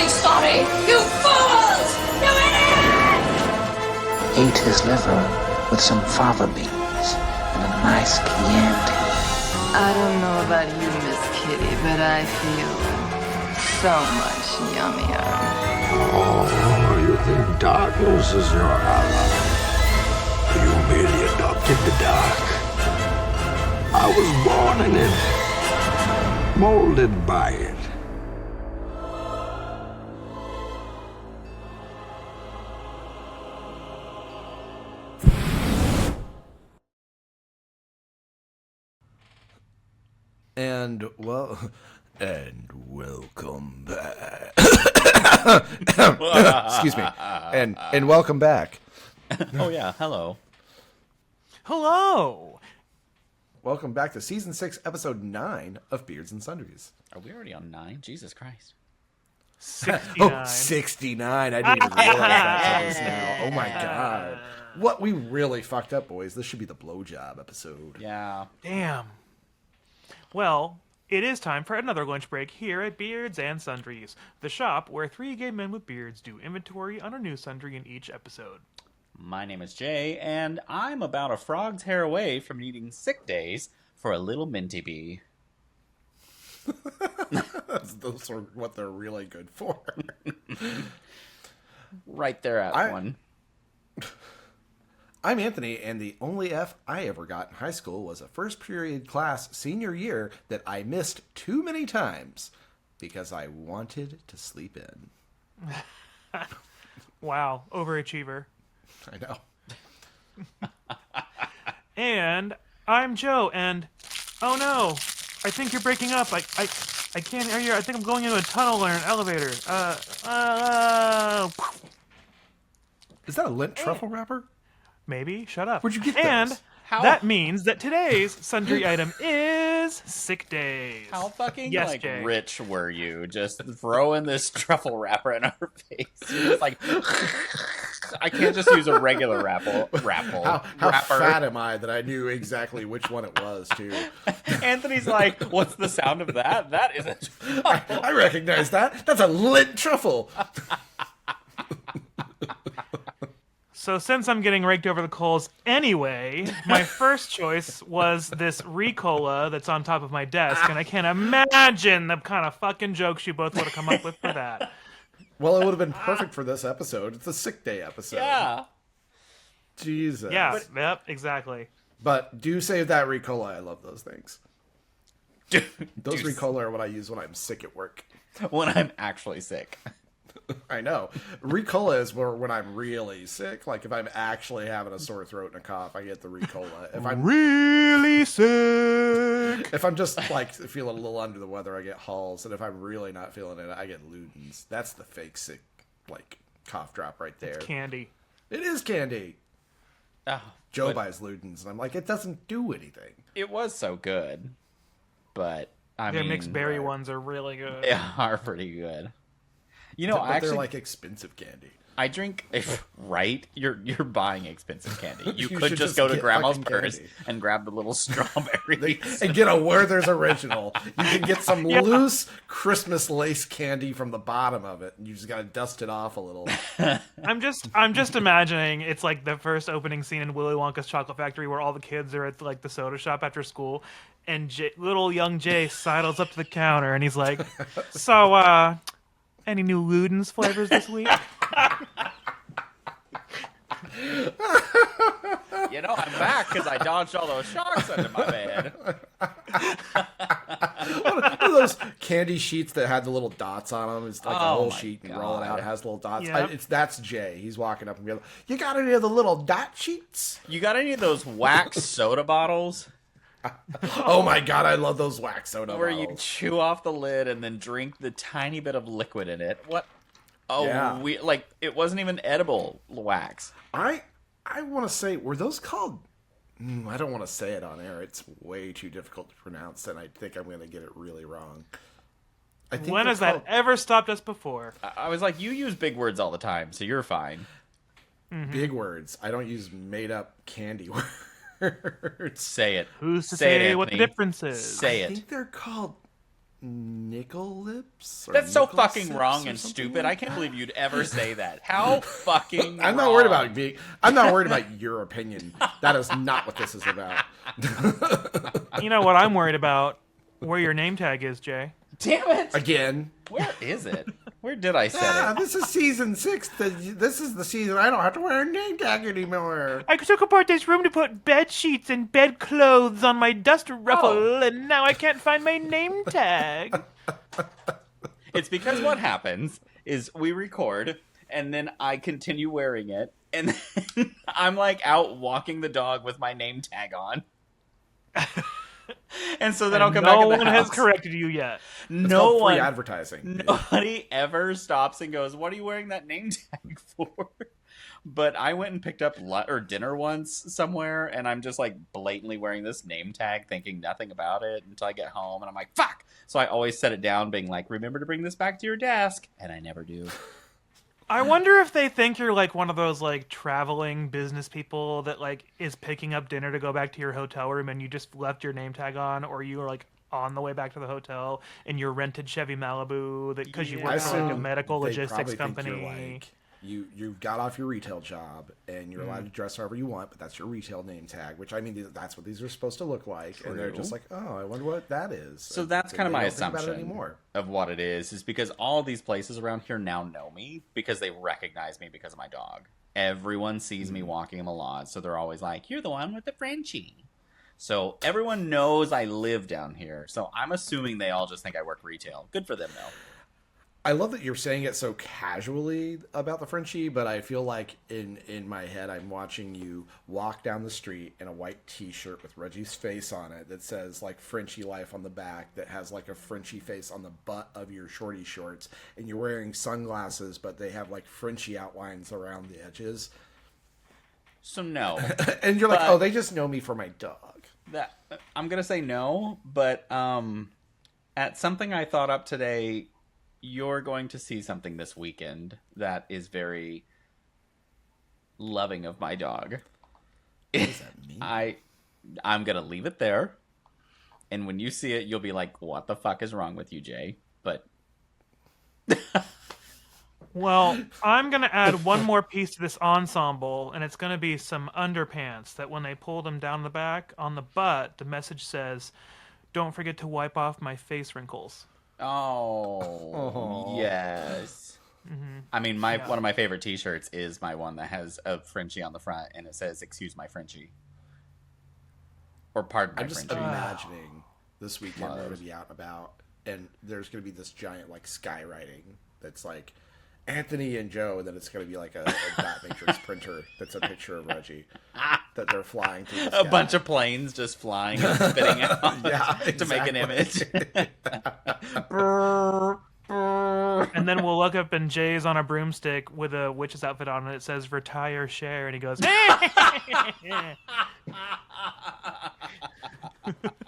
be sorry! You fools! You idiots! Ate his liver with some fava beans and a nice Chianti. I don't know about you, Miss Kitty, but I feel so much yummier. Oh, you think darkness is your ally? You merely adopted the dark. I was born in it, molded by it. And welcome back. Excuse me. And welcome back. Oh yeah, hello. Hello. Welcome back to season 6, episode 9 of Beards and Sundries. Are we already on 9? Jesus Christ. 69. 69. I didn't even realize that was now. Oh my god. What we really fucked up, boys. This should be the blowjob episode. Yeah. Damn. Well, it is time for another lunch break here at Beards and Sundries, the shop where 3 gay men with beards do inventory on a new sundry in each episode. My name is Jay, and I'm about a frog's hair away from needing sick days for a little minty bee. Those are what they're really good for. Right there at one. I'm Anthony, and the only F I ever got in high school was a first period class senior year that I missed too many times because I wanted to sleep in. Wow, overachiever. I know. And I'm Joe, and oh no, I think you're breaking up. I can't hear you. I think I'm going into a tunnel or an elevator. Is that a lint truffle wrapper? Maybe. Shut up. Where'd you get And those? that means that today's sundry item is sick days. How fucking Yes, Jay. rich were you? Just throwing this truffle wrapper in our face. You're just like, I can't just use a regular How wrapper. fat am I that I knew exactly which one it was, too? Anthony's like, what's the sound of that? That is a truffle. I recognize that. That's a lint truffle. So since I'm getting raked over the coals anyway, my first choice was this Ricola that's on top of my desk, and I can't imagine the kind of fucking jokes you both would have come up with for that. Well, it would have been perfect for this episode. It's a sick day episode. Yeah. Jesus. Yeah, yep, exactly. But do save that Ricola. I love those things. Those Ricola are what I use when I'm sick at work. When I'm actually sick. I know. Ricola is when I'm really sick. Like, if I'm actually having a sore throat and a cough, I get the Ricola. If I'm really sick. If I'm just, like, feeling a little under the weather, I get Halls. And if I'm really not feeling it, I get Ludens. That's the fake sick, like, cough drop right there. It's candy. It is candy. Oh, Joe buys Ludens, and I'm like, it doesn't do anything. It was so good. But, I Their mean... mixed berry ones are really good. They are pretty good. You know, But they're like expensive candy. I drink, right? You're buying expensive candy. You You could should just just go to get Grandma's fucking purse candy. and grab the little strawberries. And get a Werther's Original. You can get some loose Christmas lace candy from the bottom of it, and you just gotta dust it off a little. I'm just imagining it's like the first opening scene in Willy Wonka's Chocolate Factory where all the kids are at like the soda shop after school, and little young Jay sidles up to the counter and he's like, "So, any new Ludens flavors this week?" You know, I'm back because I dodged all those sharks under my bed. One of those candy sheets that had the little dots on them. It's like a whole my sheet and roll it out. It has little dots. Yep. That's Jay. He's walking up and going, "You got any of the little dot sheets?" You got any of those wax soda bottles Oh my god, I love those wax soda where bottles. you chew off the lid and then drink the tiny bit of liquid in it? What? Oh, Yeah. it wasn't even edible wax. I want to say, were those called? I don't want to say it on air. It's way too difficult to pronounce, and I think I'm going to get it really wrong. I think When they're has that called ever stopped us before? I was like, you use big words all the time, so you're fine. big words. I don't use made up candy words. Say it. Who's to Say it, say what the Anthony. difference is? Say I it. think they're called Nickel Lips? That's so Nickel fucking Sips wrong or and something stupid. like I can't believe you'd ever say that. How fucking I'm not worried about being. I'm not worried about your opinion. That is not what this is about. You know what I'm worried about? Where your name tag is, Jay. Damn it! Again. Where is it? Where did I set it? This is season 6. This is the season I don't have to wear a name tag anymore. I took apart this room to put bed sheets and bed clothes on my dust ruffle, and now I can't find my name tag. It's because what happens is we record, and then I continue wearing it, and then I'm like out walking the dog with my name tag on. And so then I'll come back in the house. No one has corrected you yet. No Free one. advertising. Nobody ever stops and goes, "What are you wearing that name tag for?" But I went and picked up dinner once somewhere, and I'm just like blatantly wearing this name tag, thinking nothing about it until I get home, and I'm like, "Fuck!" So I always set it down, being like, "Remember to bring this back to your desk," and I never do. I wonder if they think you're like one of those like traveling business people that like is picking up dinner to go back to your hotel room and you just left your name tag on, or you are like on the way back to the hotel in your rented Chevy Malibu that because you work for like a medical logistics company. You got off your retail job and you're allowed to dress however you want, but that's your retail name tag, which I mean that's what these are supposed to look like. True. And they're just like, oh, I wonder what that is. So that's kind of my assumption of what it is because all these places around here now know me because they recognize me because of my dog. Everyone sees me walking them a lot, so they're always like, "You're the one with the Frenchie." So everyone knows I live down here. So I'm assuming they all just think I work retail. Good for them, though. I love that you're saying it so casually about the Frenchie, but I feel like in my head I'm watching you walk down the street in a white t-shirt with Reggie's face on it that says like Frenchie Life on the back that has like a Frenchie face on the butt of your shorty shorts, and you're wearing sunglasses but they have like Frenchie outlines around the edges. So no. And you're like, "Oh, they just know me for my dog." I'm going to say no, but at something I thought up today, you're going to see something this weekend that is very loving of my dog. What does that mean? I'm going to leave it there. And when you see it, you'll be like, "What the fuck is wrong with you, Jay?" But Well, I'm going to add one more piece to this ensemble, and it's going to be some underpants that when they pull them down the back, on the butt, the message says, "Don't forget to wipe off my face wrinkles." Oh, yes. Mm-hmm. I mean, one of my favorite T-shirts is my one that has a Frenchie on the front, and it says, "Excuse my Frenchie," or "Pardon my Frenchie." I'm just imagining this weekend we're going to be out and about, and there's going to be this giant like skywriting that's like Anthony and Joe, and then it's going to be like a dot matrix printer that's a picture of Reggie that they're flying through the sky. A bunch of planes just flying and spitting out to make an image. And then we'll look up and Jay's on a broomstick with a witch's outfit on, and it says "Retire, Share," and he goes,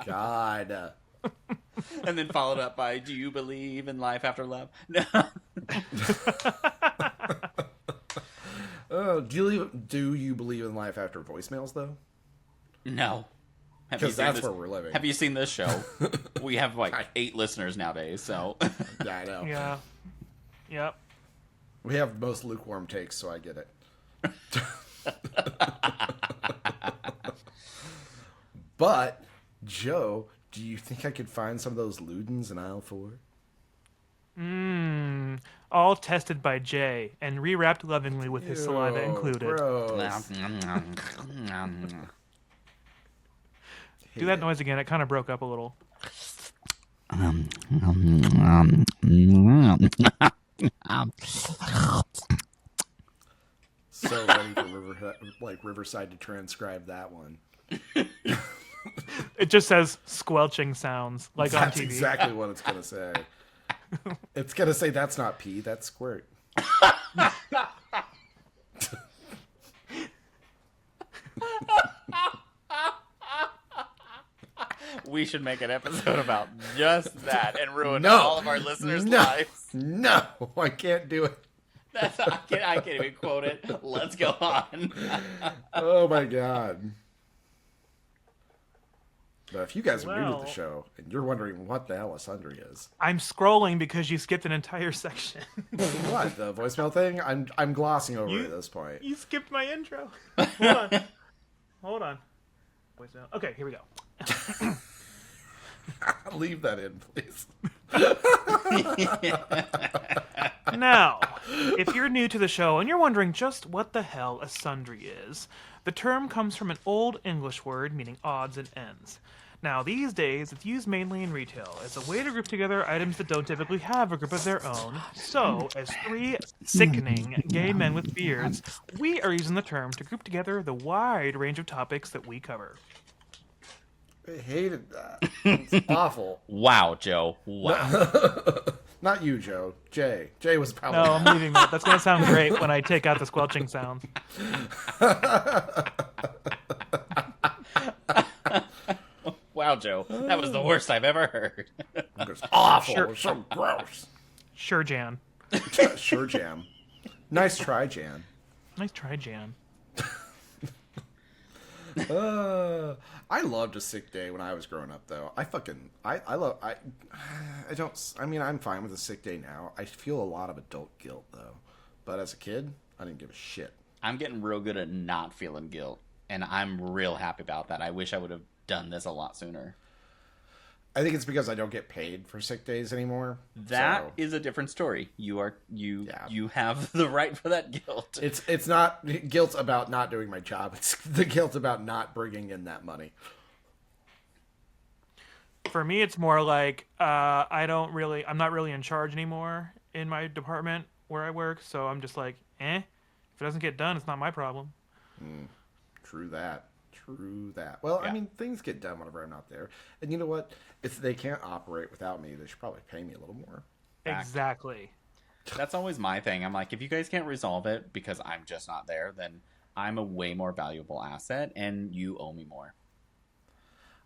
God. And then followed up by, "Do you believe in life after love?" No. Do you believe in life after voicemails, though? No. Because that's where we're living. Have you seen this show? We have like 8 listeners nowadays, so. Yeah, I know. Yeah. Yep. We have the most lukewarm takes, so I get it. But, Joe, do you think I could find some of those Ludens in aisle 4? All tested by Jay and rewrapped lovingly with his saliva included. Gross. Do that noise again. It kind of broke up a little. So ready for Riverside to transcribe that one. It just says squelching sounds like on That's TV. exactly what it's going to say. It's going to say that's not pee, that's squirt. We should make an episode about just that and ruin all of our listeners' lives. No, I can't do it. I can't even quote it. Let's go on. Oh my God. But if you guys are new to Well- the show and you're wondering what the hell a Sundry is, I'm scrolling because you skipped an entire section. what, the voicemail thing? I'm glossing over You- it at this point. You skipped my intro. Hold on. Voicemail. Okay, here we go. Leave that in, please. Now, if you're new to the show and you're wondering just what the hell a sundry is, the term comes from an old English word meaning odds and ends. Now, these days, it's used mainly in retail as a way to group together items that don't typically have a group of their own. So, as three sickening gay men with beards, we are using the term to group together the wide range of topics that we cover. I hated that. It's awful. Wow, Joe. Wow. Not you, Joe. Jay. Jay was probably. No, I'm leaving that. That's going to sound great when I take out the squelching sounds. Wow, Joe. That was the worst I've ever heard. It's awful. Sure. It's so gross. Sure, Jan. Sure, Jam. Nice try, Jan. Nice try, Jan. I loved a sick day when I was growing up, though. I mean, I'm fine with a sick day now. I feel a lot of adult guilt, though. But as a kid, I didn't give a shit. I'm getting real good at not feeling guilt, and I'm real happy about that. I wish I would have done this a lot sooner. I think it's because I don't get paid for sick days anymore. That is a different story. You have the right for that guilt. It's not guilt about not doing my job. It's the guilt about not bringing in that money. For me, it's more like I'm not really in charge anymore in my department where I work, so I'm just like, if it doesn't get done, it's not my problem. True that. Well, Yeah. I mean, things get done whenever I'm not there. And you know what? If they can't operate without me, they should probably pay me a little more. Fact. Exactly. That's always my thing. I'm like, if you guys can't resolve it because I'm just not there, then I'm a way more valuable asset, and you owe me more.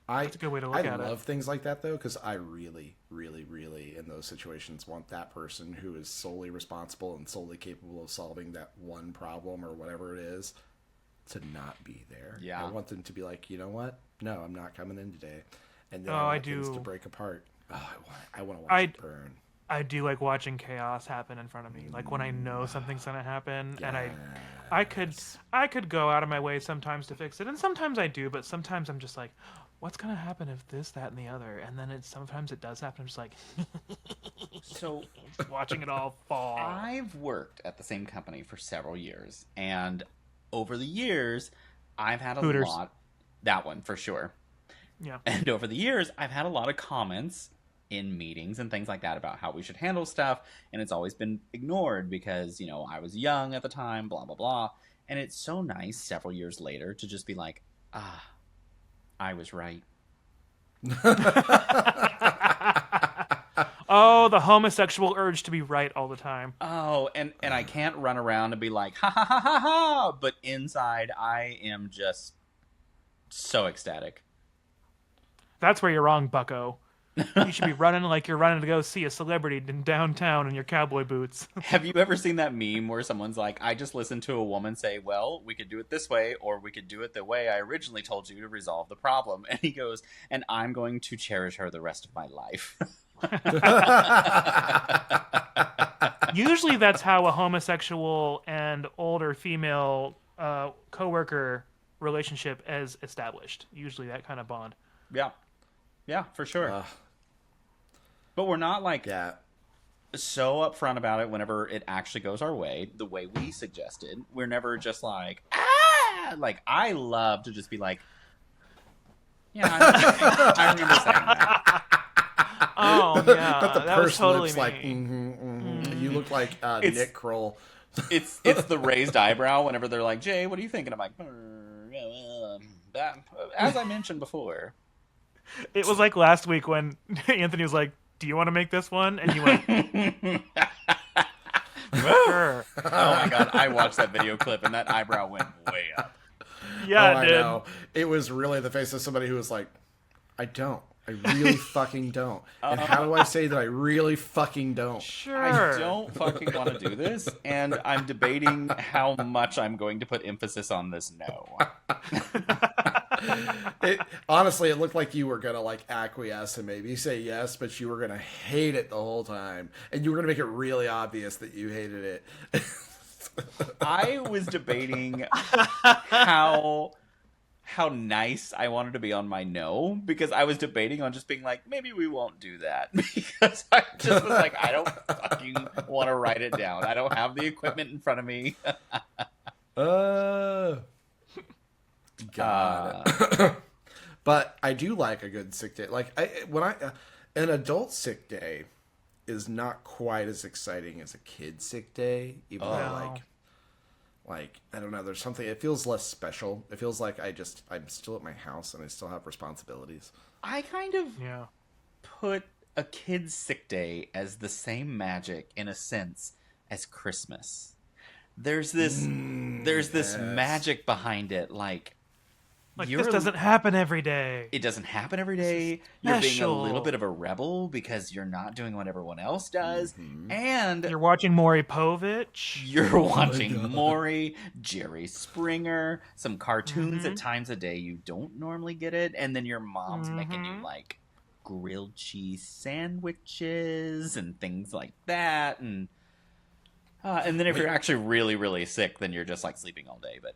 That's a good way to look at it. I love things like that, though, because I really, really, really, in those situations, want that person who is solely responsible and solely capable of solving that one problem or whatever it is to not be there. Yeah. I want them to be like, you know what? No, I'm not coming in today. And then Oh, I I want things do. to break apart. Oh, I want to watch it burn. I do like watching chaos happen in front of me. Like when I know something's gonna happen, and I could go out of my way sometimes to fix it, and sometimes I do, but sometimes I'm just like, what's gonna happen if this, that, and the other? And then sometimes it does happen. I'm just like, So watching it all fall. I've worked at the same company for several years, and over the years, I've had a Hooters. lot. That one for sure. Yeah. And over the years, I've had a lot of comments in meetings and things like that about how we should handle stuff, and it's always been ignored because, I was young at the time, blah, blah, blah. And it's so nice several years later to just be like, I was right. Oh, the homosexual urge to be right all the time. Oh, and I can't run around and be like, ha, ha, ha, ha, ha, but inside I am just so ecstatic. That's where you're wrong, bucko. You should be running like you're running to go see a celebrity in downtown in your cowboy boots. Have you ever seen that meme where someone's like, I just listened to a woman say, well, we could do it this way, or we could do it the way I originally told you to resolve the problem. And he goes, and I'm going to cherish her the rest of my life. Usually that's how a homosexual and older female coworker relationship is established. Usually that kind of bond. Yeah, for sure. But we're not like so upfront about it whenever it actually goes our way, the way we suggested. We're never just like, like, I love to just be like, yeah, I remember saying that. Oh, yeah. But the that was person totally looks me. like, you look like Nick Kroll. It's the raised eyebrow whenever they're like, Jay, what do you think? And I'm like, that, as I mentioned before. It was like last week when Anthony was like, do you want to make this one? And you went, sure. Oh my god, I watched that video clip and that eyebrow went way up. Yeah, it did. I know. It was really the face of somebody who was like, I don't. I really fucking don't. And how do I say that I really fucking don't? Sure. I don't fucking want to do this, and I'm debating how much I'm going to put emphasis on this no. Honestly, it looked like you were gonna like acquiesce and maybe say yes, but you were gonna hate it the whole time, and you were gonna make it really obvious that you hated it. I was debating how nice I wanted to be on my no, because I was debating on just being like, maybe we won't do that, because I just was like, I don't fucking want to write it down. I don't have the equipment in front of me. God. But I do like a good sick day. Like an adult sick day is not quite as exciting as a kid sick day, even though like I don't know, there's something, it feels less special. It feels like I'm still at my house and I still have responsibilities. I kind of put a kid's sick day as the same magic in a sense as Christmas. There's this magic behind it, like this doesn't happen every day. It doesn't happen every day. You're being a little bit of a rebel because you're not doing what everyone else does. Mm-hmm. And you're watching Maury Povich. You're watching Maury, Jerry Springer, some cartoons at times a day you don't normally get it. And then your mom's making you like grilled cheese sandwiches and things like that. And then if you're actually really, really sick, then you're just like sleeping all day. But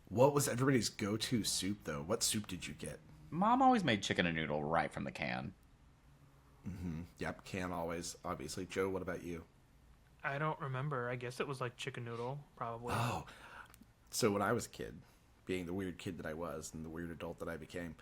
what was everybody's go-to soup, though? What soup did you get? Mom always made chicken and noodle right from the can. Mm-hmm. Yep, can always, obviously. Joe, what about you? I don't remember. I guess it was like chicken noodle, probably. Oh, so when I was a kid, being the weird kid that I was and the weird adult that I became,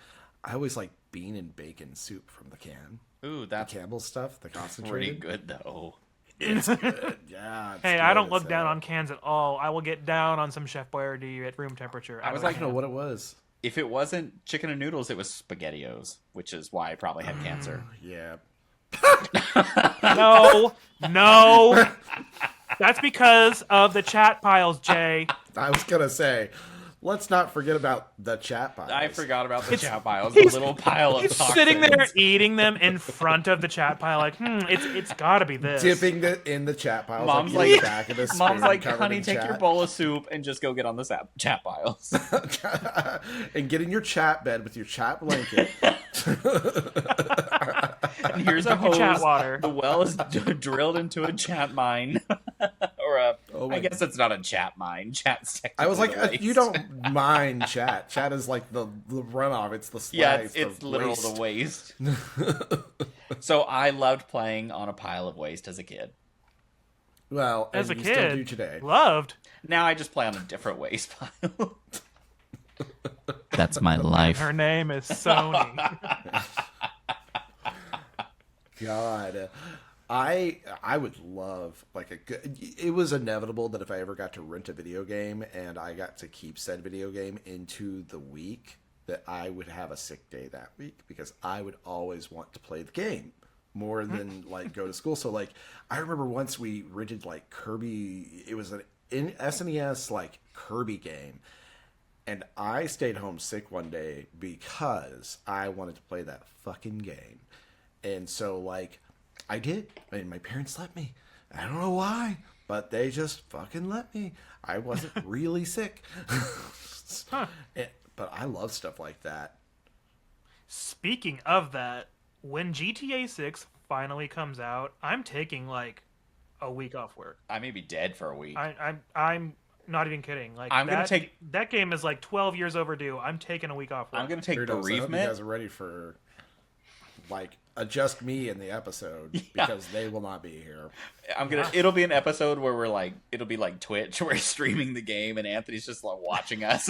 I always liked bean and bacon soup from the can. Ooh, that's the Campbell's stuff, the concentrated. Pretty good, though. It's good, yeah. Hey, I don't look down on cans at all. I will get down on some Chef Boyardee at room temperature. I was like, know what it was. If it wasn't chicken and noodles, it was SpaghettiOs, which is why I probably had cancer. Yeah. No. That's because of the chat piles, Jay. I was gonna say, let's not forget about the chat piles. I forgot about the chat piles. The little pile of toxins. Sitting there eating them in front of the chat pile, like, it's got to be this. Dipping in the chat piles. Mom's like back of the Mom's like, honey, take your bowl of soup and just go get on the chat piles. And get in your chat bed with your chat blanket. And here's a hose. Chat water. The well is drilled into a chat mine. I guess it's not a chat mine. Chat's technically I was like, you don't mine chat. Chat is like the runoff. It's the slag. Yeah, it's literal the waste. So I loved playing on a pile of waste as a kid. Well, as a you kid, still do today. Loved. Now I just play on a different waste pile. That's my life. Her name is Sony. God. I would love like a good. It was inevitable that if I ever got to rent a video game and I got to keep said video game into the week, that I would have a sick day that week because I would always want to play the game more than like go to school. So like I remember once we rented like Kirby. It was an SNES like Kirby game, and I stayed home sick one day because I wanted to play that fucking game, and so like. I did, and my parents let me. I don't know why, but they just fucking let me. I wasn't really sick. But I love stuff like that. Speaking of that, when GTA 6 finally comes out, I'm taking like a week off work. I may be dead for a week. I'm not even kidding. Like I'm gonna take that game is like 12 years overdue. I'm taking a week off work. I'm gonna take Beardos, bereavement. I hope you guys are ready for like adjust me in the episode because they will not be here. It'll be an episode where it'll be like Twitch where we're streaming the game and Anthony's just like watching us.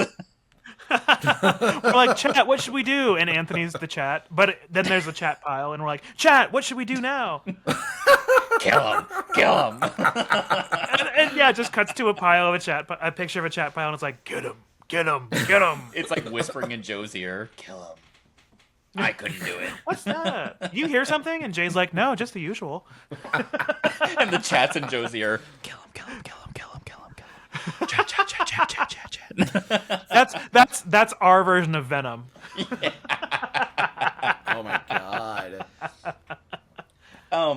We're like, chat, what should we do? And Anthony's the chat, but then there's a chat pile and we're like, chat, what should we do now? Kill him. And yeah, it just cuts to a pile of a picture of a chat pile and it's like, get him. It's like whispering in Joe's ear, kill him. I couldn't do it. What's that? You hear something? And Jay's like, no, just the usual. And the chat's in Joe's ear. Kill him. Chat. That's our version of Venom. Yeah. Oh my god.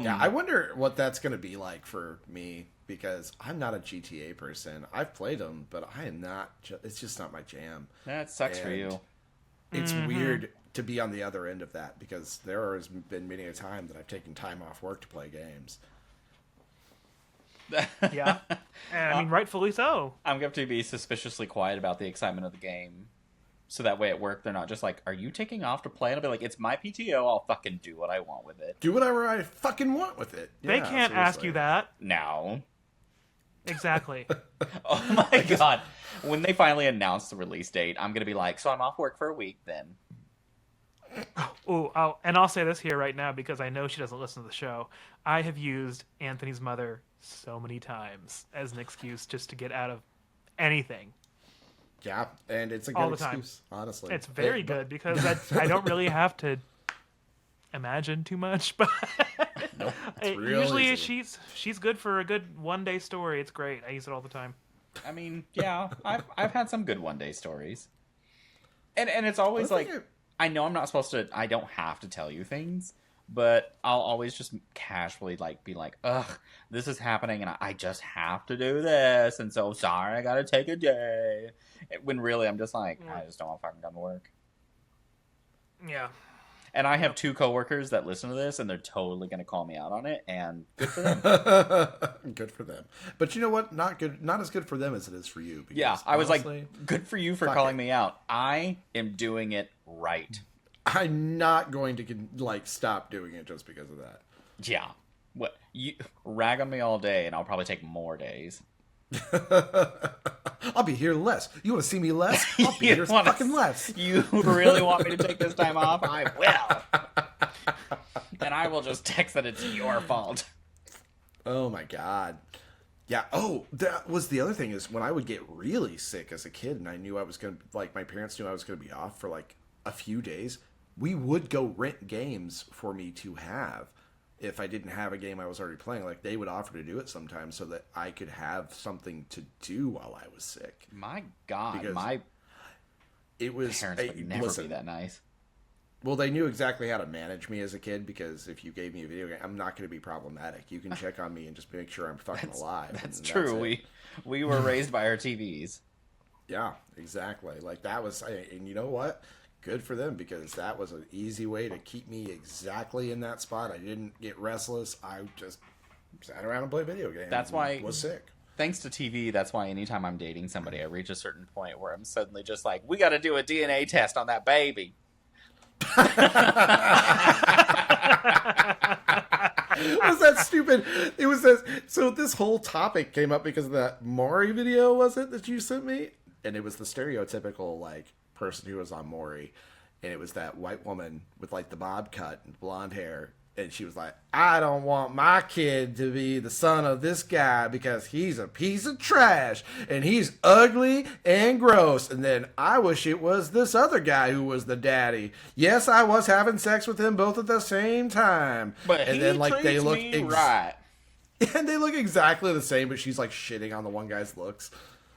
Yeah, I wonder what that's going to be like for me, because I'm not a GTA person. I've played them, but I am not. It's just not my jam. That sucks for you. It's weird to be on the other end of that, because there has been many a time that I've taken time off work to play games. Yeah, and I mean, rightfully so. I'm going to be suspiciously quiet about the excitement of the game. So that way at work, they're not just like, are you taking off to play? And I'll be like, it's my PTO. I'll fucking do what I want with it. Do whatever I fucking want with it. They Yeah, can't ask seriously. you that. No. Exactly. Oh my god. When they finally announce the release date, I'm going to be like, so I'm off work for a week then. Oh, and I'll say this here right now because I know she doesn't listen to the show. I have used Anthony's mother so many times as an excuse just to get out of anything. Yeah, and it's a All good the time. excuse, honestly. It's very good because I don't really have to imagine too much. But Nope, it's real usually easy. she's good for a good one-day story. It's great. I use it all the time. I mean, yeah, I've had some good one-day stories. And it's always like, I know I'm not supposed to, I don't have to tell you things, but I'll always just casually like be like, ugh, this is happening and I just have to do this, and so sorry I gotta take a day. When really I'm just like, I just don't want to fucking come to work. Yeah. And I have 2 coworkers that listen to this, and they're totally going to call me out on it, and good for them. Good for them. But you know what? Not as good for them as it is for you. Because Yeah, I was honestly, like, good for you for fuck calling it. me out. I am doing it right. I'm not going to like stop doing it just because of that. Yeah. What you rag on me all day, and I'll probably take more days. I'll be here less. You want to see me less? I'll be here fucking less. You really want me to take this time off? I will. And I will just text that it's your fault. Oh my god. Yeah. Oh, that was the other thing, is when I would get really sick as a kid and I knew I was going to, like, my parents knew I was going to be off for like a few days, we would go rent games for me to have. If I didn't have a game I was already playing, like, they would offer to do it sometimes so that I could have something to do while I was sick. My God, Because my It was parents would never listen, be that nice. Well, they knew exactly how to manage me as a kid, because if you gave me a video game, I'm not going to be problematic. You can check on me and just make sure I'm fucking alive. That's and true. it. We were raised by our TVs. Yeah, exactly. Like, that was, and you know what? Good for them, because that was an easy way to keep me exactly in that spot. I didn't get restless. I just sat around and played video games. That's why I was sick. Thanks to TV, that's why anytime I'm dating somebody, I reach a certain point where I'm suddenly just like, we got to do a DNA test on that baby. Was that stupid? It was this. So this whole topic came up because of that Maury video, was it, that you sent me? And it was the stereotypical, like, person who was on Maury, and it was that white woman with, like, the bob cut and blonde hair, and she was like, I don't want my kid to be the son of this guy because he's a piece of trash and he's ugly and gross, and then I wish it was this other guy who was the daddy. Yes, I was having sex with him both at the same time, But and he then, like, they treats look me right. and they look exactly the same, but she's like shitting on the one guy's looks.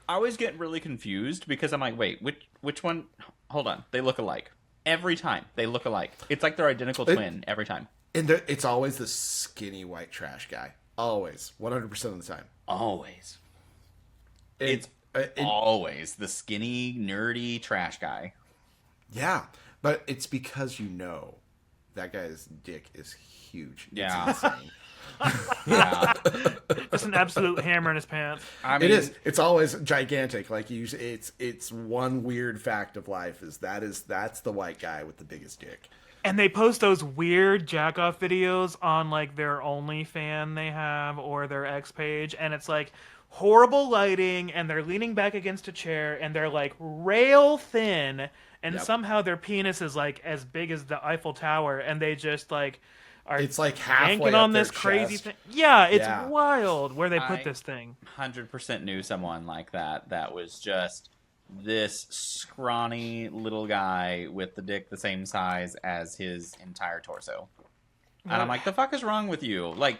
I always get really confused because I'm like, wait, which one? Hold on, they look alike every time. They look alike. It's like they're identical twin every time. And it's always the skinny white trash guy. Always, 100% of the time. Always. It's Always the skinny, nerdy trash guy. Yeah, but it's because you know that guy's dick is huge. Yeah. It's insane. Yeah. Just an absolute hammer in his pants. I mean, It is. It's always gigantic. Like, it's one weird fact of life is that's the white guy with the biggest dick. And they post those weird jack-off videos on, like, their OnlyFan they have or their X page, and it's, like, horrible lighting, and they're leaning back against a chair, and they're, like, rail thin, and somehow their penis is, like, as big as the Eiffel Tower, and they just, like, are It's, like, halfway yanking up on their this crazy chest. thing. Yeah, it's Yeah. wild where they put this thing. 100% knew someone like that was just this scrawny little guy with the dick the same size as his entire torso. And I'm like, the fuck is wrong with you? Like,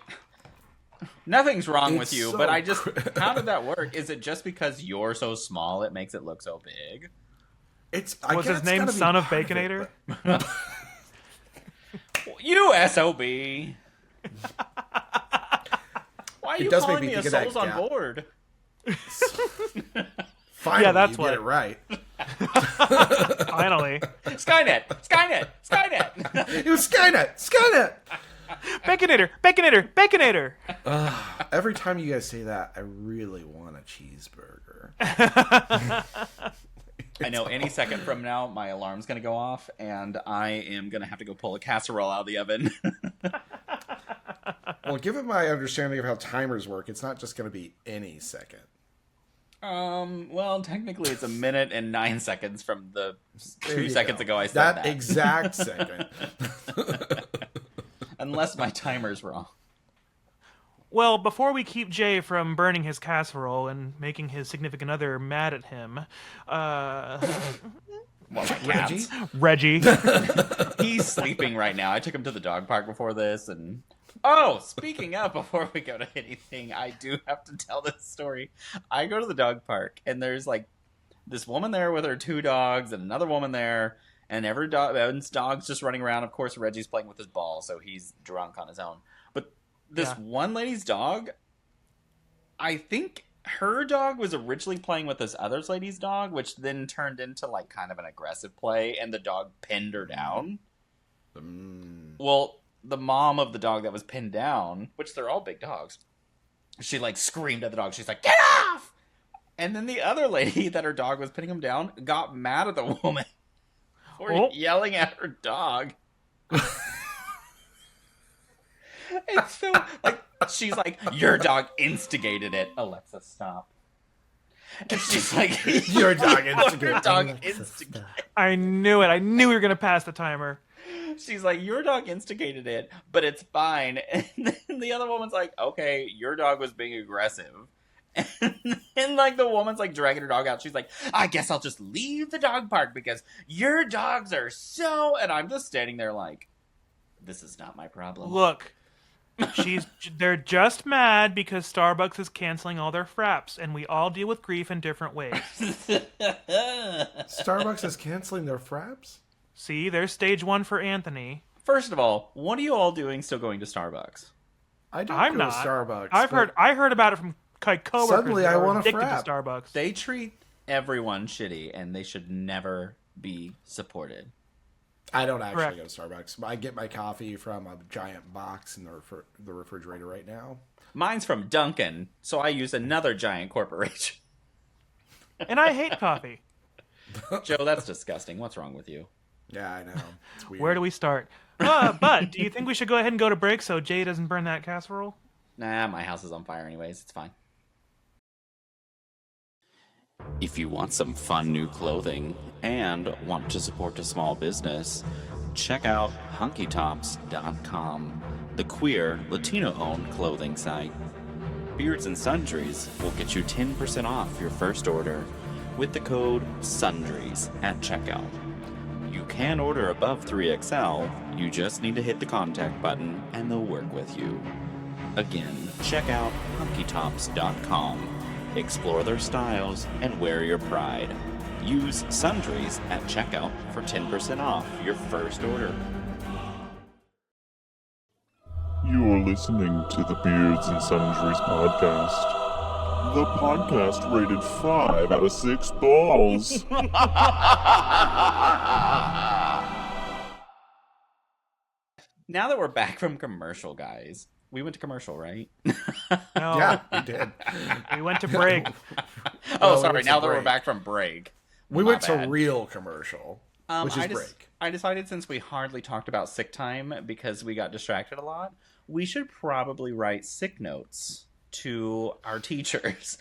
nothing's wrong with you, so but I just, how did that work? Is it just because you're so small it makes it look so big? Was his name Son of Baconator? You SOB. Why are It you does make calling me me a think of that souls on guy. board? Finally, Yeah, that's you get it right. Finally. Skynet! Skynet! Skynet! It was Skynet! Skynet! Baconator! Baconator! Baconator! Every time you guys say that, I really want a cheeseburger. I know any second from now, my alarm's going to go off, and I am going to have to go pull a casserole out of the oven. Well, given my understanding of how timers work, it's not just going to be any second. Well, technically it's 1 minute and 9 seconds from the There 2 you seconds go. ago I said that. exact second. Unless my timer's wrong. Well, before we keep Jay from burning his casserole and making his significant other mad at him, Well, my cat's. Reggie. He's sleeping right now. I took him to the dog park before this, and... Oh, speaking of, before we go to anything, I do have to tell this story. I go to the dog park, and there's, like, this woman there with her 2 dogs, and another woman there, and Evan's dog's just running around. Of course, Reggie's playing with his ball, so he's drunk on his own. But this one lady's dog, I think her dog was originally playing with this other lady's dog, which then turned into, like, kind of an aggressive play, and the dog pinned her down. Well, the mom of the dog that was pinned down, which they're all big dogs, she, like, screamed at the dog. She's like, "Get off!" And then the other lady that her dog was pinning him down got mad at the woman for yelling at her dog. And so, like, she's like, "Your dog instigated it." Alexa, stop. And she's like, Your dog instigated Your dog instigated. I knew it. I knew we were going to pass the timer. She's like, "Your dog instigated it, but it's fine." And then the other woman's like, "Okay, your dog was being aggressive." And then, like, the woman's, like, dragging her dog out. She's like, "I guess I'll just leave the dog park because your dogs are so..." And I'm just standing there like, this is not my problem. Look, they're just mad because Starbucks is canceling all their fraps, and we all deal with grief in different ways. Starbucks is canceling their fraps? See, there's stage 1 for Anthony. First of all, what are you all doing still going to Starbucks? I don't I'm go not. to Starbucks. I heard about it from coworkers. Suddenly that I are want a addicted frap. to Starbucks. They treat everyone shitty, and they should never be supported. I don't actually Correct. go to Starbucks. I get my coffee from a giant box in the refrigerator right now. Mine's from Dunkin', so I use another giant corporation. And I hate coffee. Joe, that's disgusting. What's wrong with you? Yeah, I know. It's weird. Where do we start? But do you think we should go ahead and go to break so Jay doesn't burn that casserole? Nah, my house is on fire anyways. It's fine. If you want some fun new clothing and want to support a small business, check out hunkytops.com, the queer, Latino-owned clothing site. Beards and Sundries will get you 10% off your first order with the code SUNDRIES at checkout. You can order above 3XL, you just need to hit the contact button and they'll work with you. Again, check out hunkytops.com. Explore their styles and wear your pride. Use Sundries at checkout for 10% off your first order. You're listening to the Beards and Sundries podcast. The podcast rated 5 out of 6 balls. Now that we're back from commercial, guys, we went to commercial, right? No, Yeah, we did. we went to break. Oh, we sorry. went to Now that we're break. back from break. We My went to bad. real commercial, which is break. I decided since we hardly talked about sick time because we got distracted a lot, we should probably write sick notes to our teachers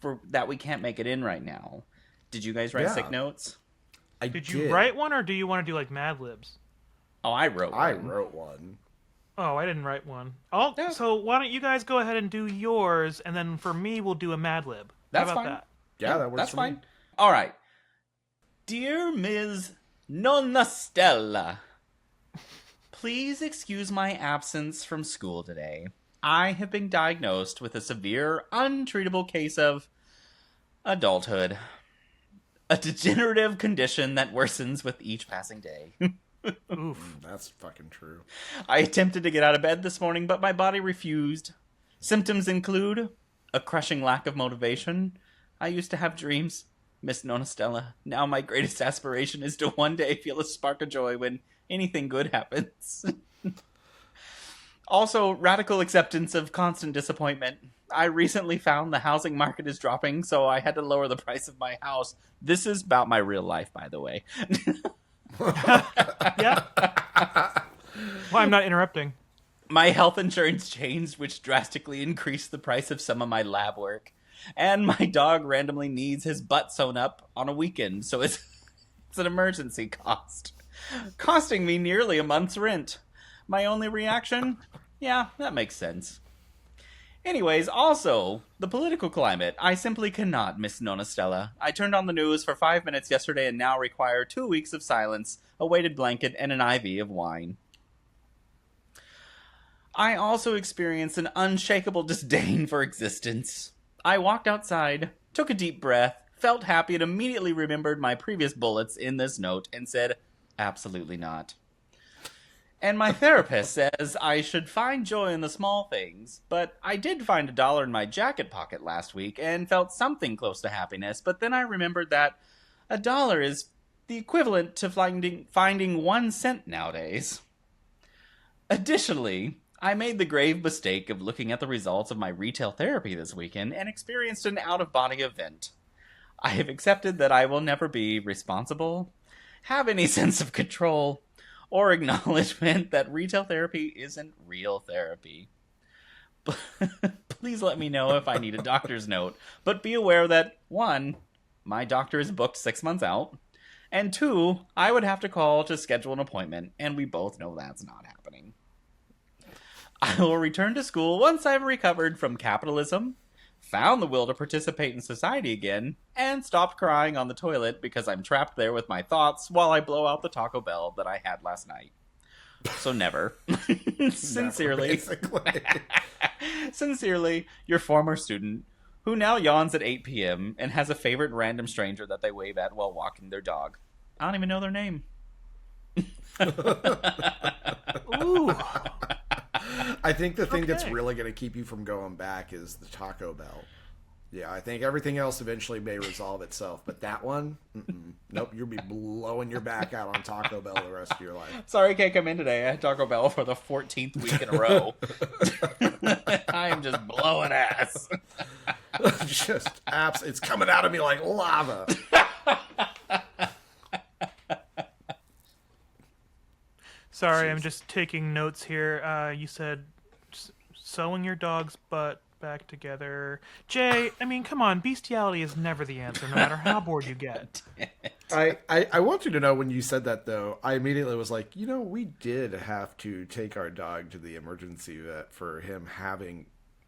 for that we can't make it in right now. Did you guys write Yeah. sick notes? I Did you write one, or do you want to do like Mad Libs? Oh, I wrote one. I wrote one. Oh, I didn't write one. Oh, Yeah. so why don't you guys go ahead and do yours, and then for me, we'll do a Mad Lib. That's How about fine. that? Yeah, that works That's for fine. me. All right. Dear Ms. Nonna Stella, please excuse my absence from school today. I have been diagnosed with a severe, untreatable case of adulthood. A degenerative condition that worsens with each passing day. Oof. That's fucking true. I attempted to get out of bed this morning, but my body refused. Symptoms include a crushing lack of motivation. I used to have dreams, Miss Nona Stella. Now my greatest aspiration is to one day feel a spark of joy when anything good happens. Also, radical acceptance of constant disappointment. I recently found the housing market is dropping, so I had to lower the price of my house. This is about my real life, by the way. Yeah. Well, I'm not interrupting. My health insurance changed, which drastically increased the price of some of my lab work. And my dog randomly needs his butt sewn up on a weekend, so it's an emergency cost. Costing me nearly a month's rent. My only reaction? Yeah, that makes sense. Anyways, also, the political climate. I simply cannot, Miss Nona Stella. I turned on the news for 5 minutes yesterday and now require 2 weeks of silence, a weighted blanket, and an IV of wine. I also experienced an unshakable disdain for existence. I walked outside, took a deep breath, felt happy, and immediately remembered my previous bullets in this note and said, absolutely not. And my therapist says I should find joy in the small things, but I did find $1 in my jacket pocket last week and felt something close to happiness, but then I remembered that $1 is the equivalent to finding 1 cent nowadays. Additionally, I made the grave mistake of looking at the results of my retail therapy this weekend and experienced an out-of-body event. I have accepted that I will never be responsible, have any sense of control, or acknowledgement that retail therapy isn't real therapy. Please let me know if I need a doctor's note, but be aware that 1, my doctor is booked 6 months out, and 2, I would have to call to schedule an appointment, and we both know that's not happening. I will return to school once I've recovered from capitalism, found the will to participate in society again, and stopped crying on the toilet because I'm trapped there with my thoughts while I blow out the Taco Bell that I had last night. So never. Sincerely. Sincerely, your former student, who now yawns at 8 p.m. and has a favorite random stranger that they wave at while walking their dog. I don't even know their name. Ooh. I think the thing that's really going to keep you from going back is the Taco Bell. Yeah, I think everything else eventually may resolve itself, but that one, nope, you'll be blowing your back out on Taco Bell the rest of your life. Sorry I can't come in today. I had Taco Bell for the 14th week in a row. I am just blowing ass. It's coming out of me like lava. Sorry, I'm just taking notes here. You said sewing your dog's butt back together. Jay, I mean, come on. Bestiality is never the answer, no matter how bored you get. I want you to know when you said that, though, I immediately was like, we did have to take our dog to the emergency vet for him having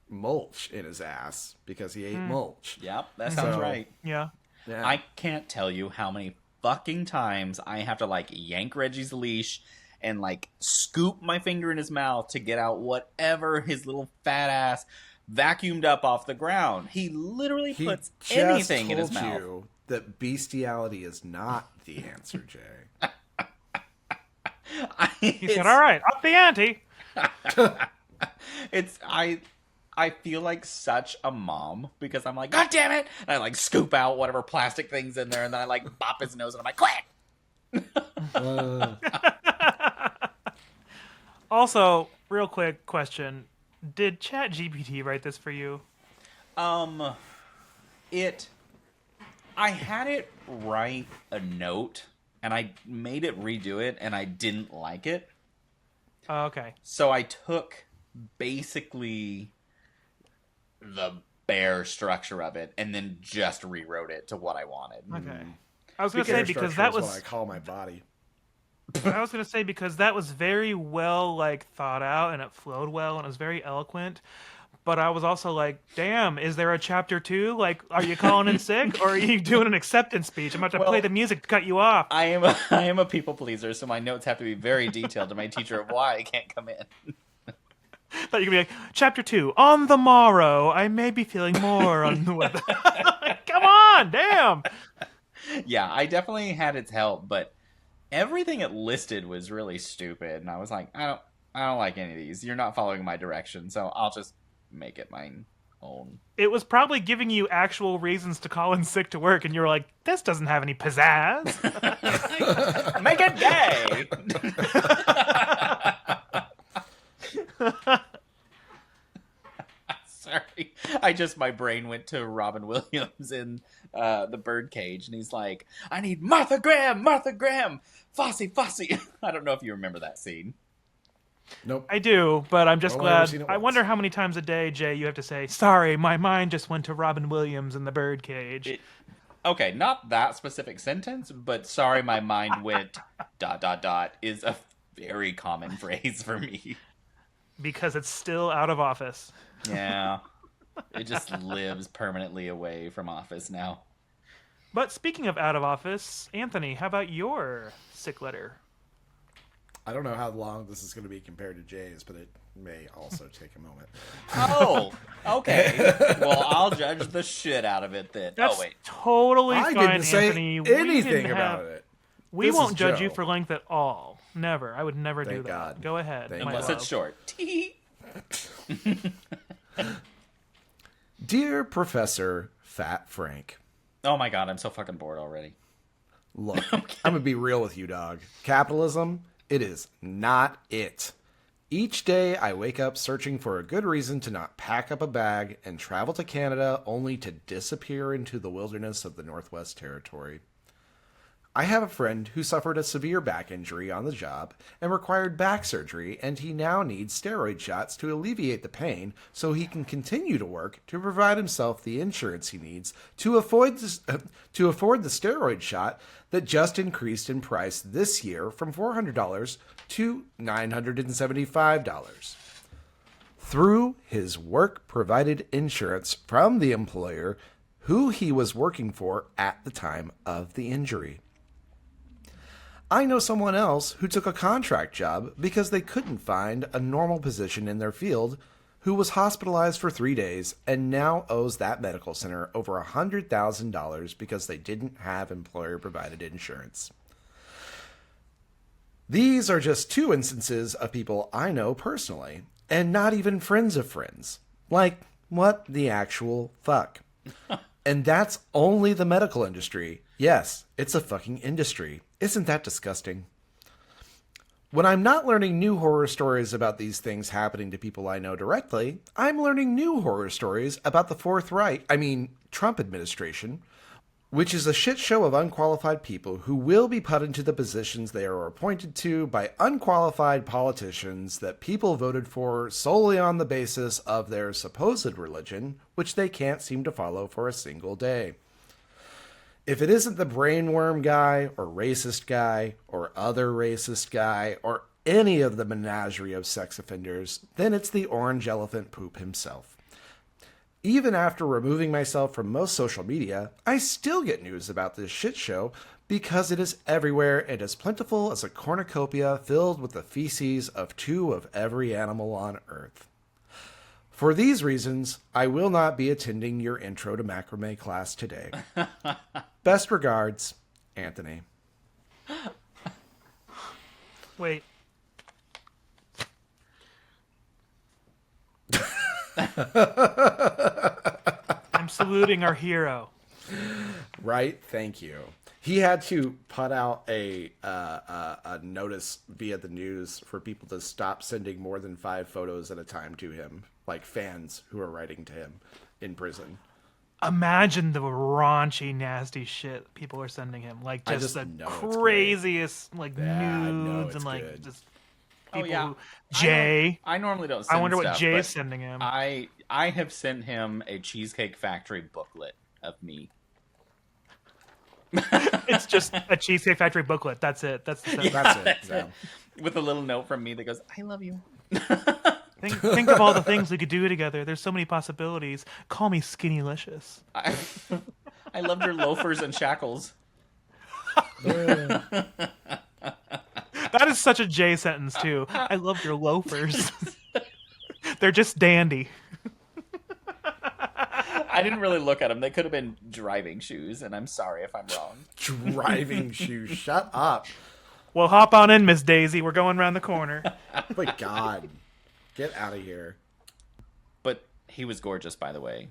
mulch in his ass because he ate mulch. Yep, that sounds right. Yeah. I can't tell you how many fucking times I have to, yank Reggie's leash and scoop my finger in his mouth to get out whatever his little fat ass vacuumed up off the ground. He literally puts anything in his mouth. He just told you that bestiality is not the answer, Jay. He said, all right, up the ante. I feel like such a mom because I'm like, God damn it! And I scoop out whatever plastic thing's in there and then I bop his nose and I'm like, quack! Also, real quick question. Did ChatGPT write this for you? I had it write a note, and I made it redo it, and I didn't like it. Oh, okay. So I took basically the bare structure of it, and then just rewrote it to what I wanted. Okay. I was going to say, because that was what I call my body. I was going to say, because that was very well, thought out, and it flowed well, and it was very eloquent. But I was also like, damn, is there a chapter 2? Are you calling in sick, or are you doing an acceptance speech? I'm about to play the music to cut you off. I am a people pleaser, so my notes have to be very detailed to my teacher of why I can't come in. Thought you could be like, chapter 2, on the morrow, I may be feeling more on the weather. Come on, damn. Yeah, I definitely had its help, but everything it listed was really stupid, and I was like, I don't like any of these. You're not following my direction, so I'll just make it mine own. It was probably giving you actual reasons to call in sick to work, and you're like, this doesn't have any pizzazz. Make it gay! Sorry. My brain went to Robin Williams in The Birdcage, and he's like, I need Martha Graham, Fosse. I don't know if you remember that scene. Nope. I do, but I'm just Well, I've only glad. seen it I once. wonder how many times a day, Jay, you have to say, sorry, my mind just went to Robin Williams in The Birdcage. Okay, not that specific sentence, but sorry my mind went ... is a very common phrase for me. Because it's still out of office. Yeah. It just lives permanently away from office now. But speaking of out of office, Anthony, how about your sick letter? I don't know how long this is going to be compared to Jay's, but it may also take a moment. Oh, okay. Well, I'll judge the shit out of it then. That's Oh, wait. totally I fine, didn't say Anthony. anything about it. We This won't is judge Joe. you for length at all. Never. I would never do Thank that. God. Go ahead. Thank my Unless love. it's short. Dear Professor Fat Frank, Oh my god, I'm so fucking bored already. look, I'm going to be real with you, dog. Capitalism, it is not it. Each day I wake up searching for a good reason to not pack up a bag and travel to Canada only to disappear into the wilderness of the Northwest Territory. I have a friend who suffered a severe back injury on the job and required back surgery, and he now needs steroid shots to alleviate the pain so he can continue to work to provide himself the insurance he needs to afford the steroid shot that just increased in price this year from $400 to $975. Through his work-provided insurance from the employer who he was working for at the time of the injury. I know someone else who took a contract job because they couldn't find a normal position in their field, who was hospitalized for 3 days and now owes that medical center over $100,000 because they didn't have employer-provided insurance. These are just two instances of people I know personally, and not even friends of friends. Like, what the actual fuck? And that's only the medical industry. Yes, it's a fucking industry. Isn't that disgusting? When I'm not learning new horror stories about these things happening to people I know directly, I'm learning new horror stories about the Trump administration, which is a shit show of unqualified people who will be put into the positions they are appointed to by unqualified politicians that people voted for solely on the basis of their supposed religion, which they can't seem to follow for a single day. If it isn't the brainworm guy or racist guy or other racist guy or any of the menagerie of sex offenders, then it's the orange elephant poop himself. Even after removing myself from most social media, I still get news about this shit show because it is everywhere and as plentiful as a cornucopia filled with the feces of two of every animal on Earth. For these reasons, I will not be attending your intro to macrame class today. Best regards, Anthony. Wait. I'm saluting our hero. Right? Thank you. He had to put out a notice via the news for people to stop sending more than 5 photos at a time to him, like fans who are writing to him in prison. Imagine the raunchy, nasty shit people are sending him. Like, just the craziest, like, nudes and, like, good. just people yeah. who... Jay. I normally don't send I wonder what stuff, Jay's but sending him. I have sent him a Cheesecake Factory booklet of me. It's just a Cheesecake Factory booklet. That's it. That's the sentence. That's it. With a little note from me that goes, I love you. Think of all the things we could do together. There's so many possibilities. Call me Skinnylicious. I loved your loafers and shackles. That is such a Jay sentence, too. I love your loafers. They're just dandy. I didn't really look at them. They could have been driving shoes, and I'm sorry if I'm wrong. Driving shoes. Shut up. Well, hop on in, Miss Daisy. We're going around the corner. My God. Get out of here. But He was gorgeous, by the way.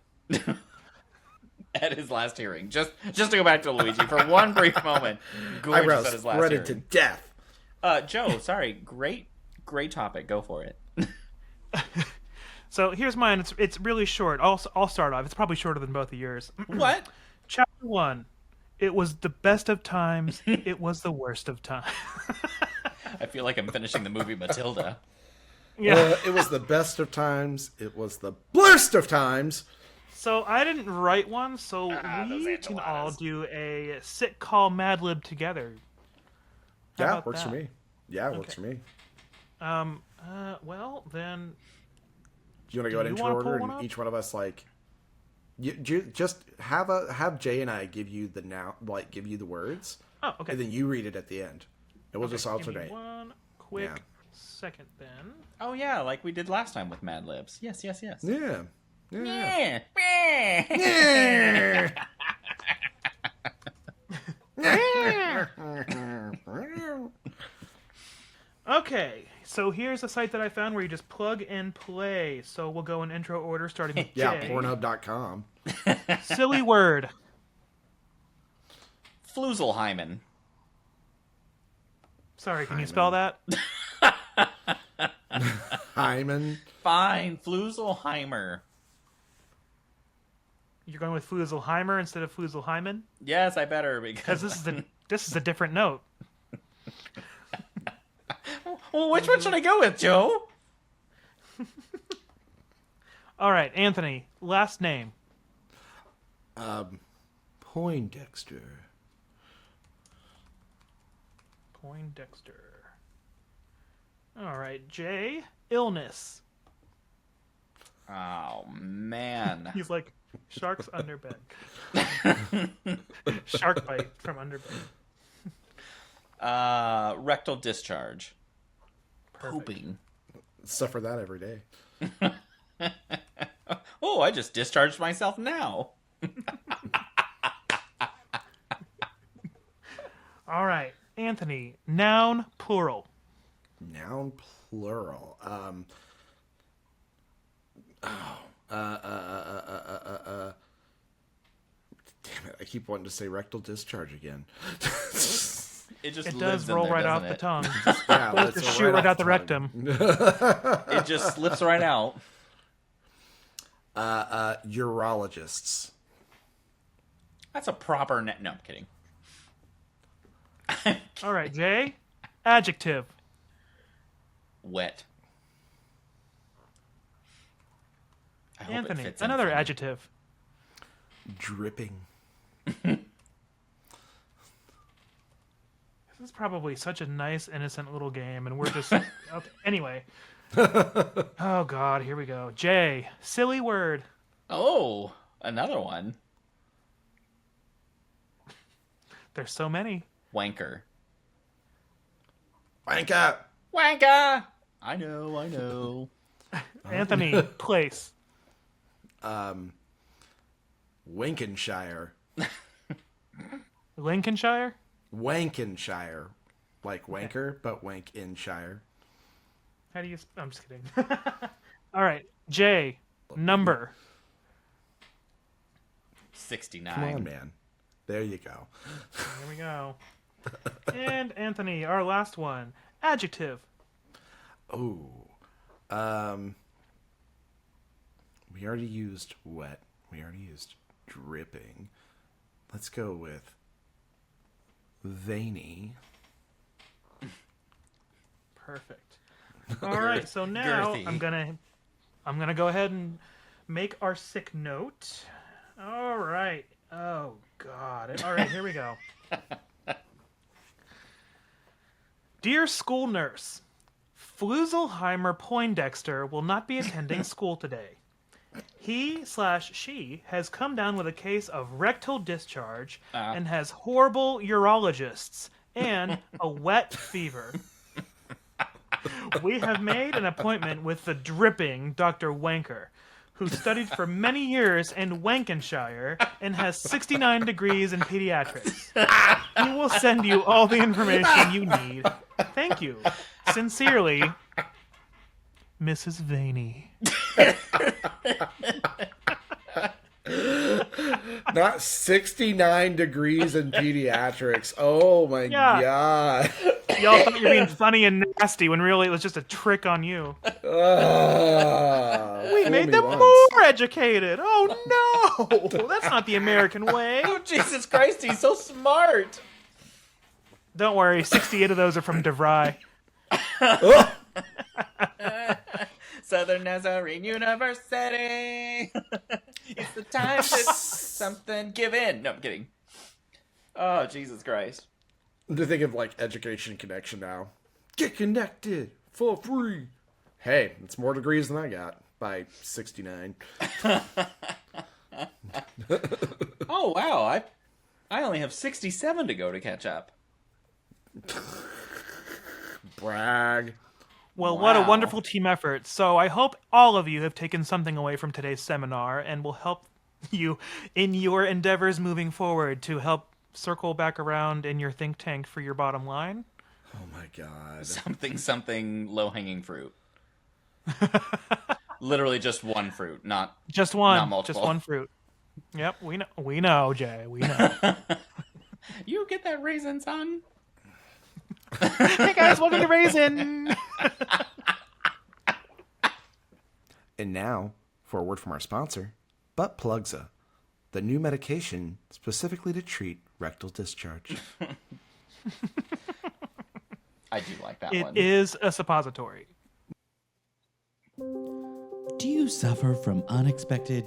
At his last hearing. Just to go back to Luigi for one brief moment. Gorgeous at his last hearing. To death. Joe, sorry. Great topic. Go for it. So here's mine. It's really short. I'll start off. It's probably shorter than both of yours. What? Chapter 1. It was the best of times. It was the worst of times. I feel like I'm finishing the movie Matilda. Yeah. It was the best of times. It was the worst of times. So I didn't write one, so we can all do a sit call Mad Lib together. Yeah, works for me. Yeah, works for me. Well, then... Do you want to go in intro order and each one of us, like... just have Jay and I give you the words. Oh, okay. And then you read it at the end. And we'll just alternate. Give me one quick second then. Oh, yeah, like we did last time with Mad Libs. Yes. Yeah. Okay, so here's a site that I found where you just plug and play. So we'll go in intro order, starting with Jay. Pornhub.com. Silly word. Fluselheimen. Sorry, can you spell that? Hymen. Fine, Fluselheimer. You're going with Fluselheimer instead of Fluselheimen? Yes, I better, because this is a different note. Well, which one should I go with, Joe? All right, Anthony, last name. Poindexter. Poindexter. All right, Jay, illness. Oh, man. He's like, shark's underbed. Shark bite from underbed. Rectal discharge. Perfect. Pooping. Suffer that every day. Oh, I just discharged myself now. All right, Anthony, noun, plural. Noun, plural. Damn it, I keep wanting to say rectal discharge again. It does roll right off the tongue. Yeah, Let's just shoot right out the rectum. It just slips right out. Urologists. That's a proper No, I'm kidding. All right, Jay, adjective. Wet. I hope it Anthony, fits in another for me. adjective. Dripping. This is probably such a nice, innocent little game, and we're just... Okay, anyway. Oh, God, here we go. Jay, silly word. Oh, another one. There's so many. Wanker. Wanker. Wanker! I know. Anthony, place. Lincolnshire. Lincolnshire? Wankenshire. Like wanker, but Wankenshire. How do you... I'm just kidding. All right, Jay, number. 69. Come on, man. There you go. Here we go. And Anthony, our last one. Adjective. Oh. We already used wet. We already used dripping. Let's go with veiny. Perfect. All right, so now Girthy. I'm gonna go ahead and make our sick note. All right. Oh God. All right, here we go. Dear school nurse, Fluselheimer Poindexter will not be attending school today. He/she has come down with a case of rectal discharge and has horrible urologists and a wet fever. We have made an appointment with the dripping Dr. Wanker, who studied for many years in Wankenshire and has 69 degrees in pediatrics. He will send you all the information you need. Thank you. Sincerely, Mrs. Vaney. Not 69 degrees in pediatrics. Oh my god. Y'all thought you were being funny and nasty when really it was just a trick on you. We made them more educated. Oh no! That's not the American way. Oh, Jesus Christ, he's so smart. Don't worry, 68 of those are from DeVry. Southern Nazarene University. It's the time to something give in. No, I'm kidding. Oh, Jesus Christ. To think of like Education Connection now. Get connected for free. Hey, it's more degrees than I got by 69. Oh wow, I only have 67 to go to catch up. Brag. Well, what a wonderful team effort. So I hope all of you have taken something away from today's seminar and will help you in your endeavors moving forward to help circle back around in your think tank for your bottom line. Oh my god. Something low-hanging fruit. Literally just one fruit, not just one. Not multiple. Just one fruit. Yep, we know, Jay. We know. You get that raisin, son? Hey guys, welcome to Raisin. And now, for a word from our sponsor, Butt Plugza, the new medication specifically to treat rectal discharge. I do like that one. It is a suppository. Do you suffer from unexpected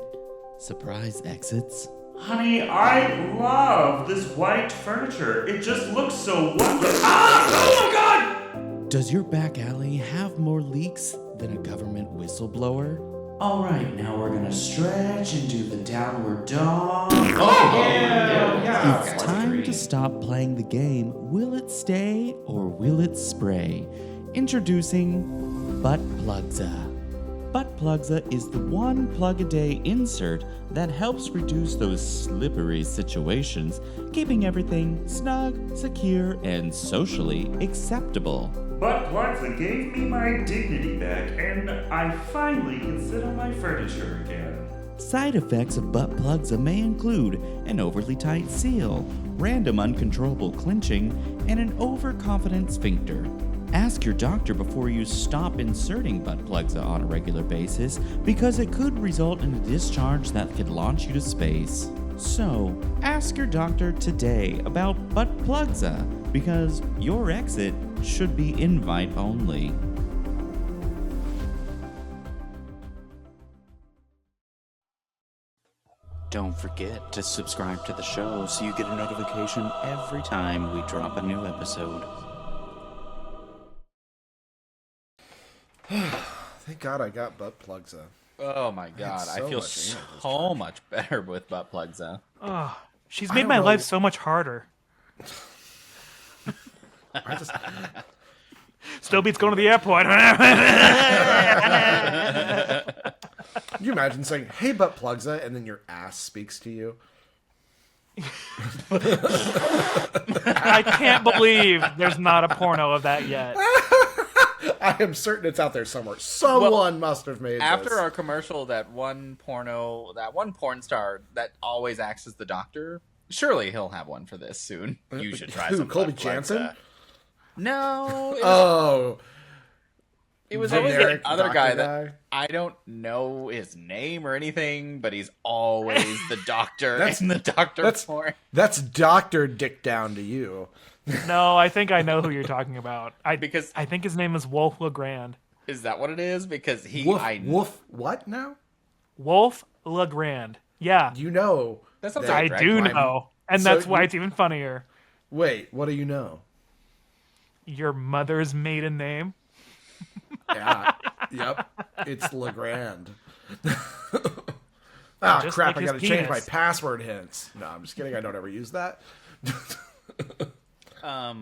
surprise exits? Honey, I love this white furniture. It just looks so wonderful. Ah! Oh my god! Does your back alley have more leaks than a government whistleblower? Alright, now we're gonna stretch and do the downward dog. It's time to stop playing the game Will It Stay or Will It Spray? Introducing Butt Plugza. Butt Plugza is the one plug-a-day insert that helps reduce those slippery situations, keeping everything snug, secure, and socially acceptable. Butt Plugza gave me my dignity back, and I finally can sit on my furniture again. Side effects of butt plugza may include an overly tight seal, random uncontrollable clenching, and an overconfident sphincter. Ask your doctor before you stop inserting butt plugza on a regular basis because it could result in a discharge that could launch you to space. So, ask your doctor today about butt plugza because your exit should be invite only. Don't forget to subscribe to the show so you get a notification every time we drop a new episode. Thank God I got Butt Plugza. Oh my god, I feel so much better with Butt Plugza. Oh, she's made my life so much harder. Still beats going to the airport. Can you imagine saying, "Hey, Butt Plugza," and then your ass speaks to you? I can't believe there's not a porno of that yet. I am certain it's out there somewhere. Someone must have made after this. our commercial, that one porn star that always acts as the doctor. Surely he'll have one for this soon. You should try some. Colby Butt Jansen? Plugza. No. It was always the other guy that I don't know his name or anything, but he's always the doctor in the doctor porn. That's Dr. Dick Down to you. No, I think I know who you're talking about. Because I think his name is Wolf LeGrand. Is that what it is? Because Wolf what now? Wolf LeGrand. Yeah. You know. That sounds I like do know. And so that's why it's even funnier. Wait, what do you know? Your mother's maiden name? Yeah. Yep. It's LeGrand. Ah, Just crap, like I gotta his change my penis. password hints. No, I'm just kidding. I don't ever use that. I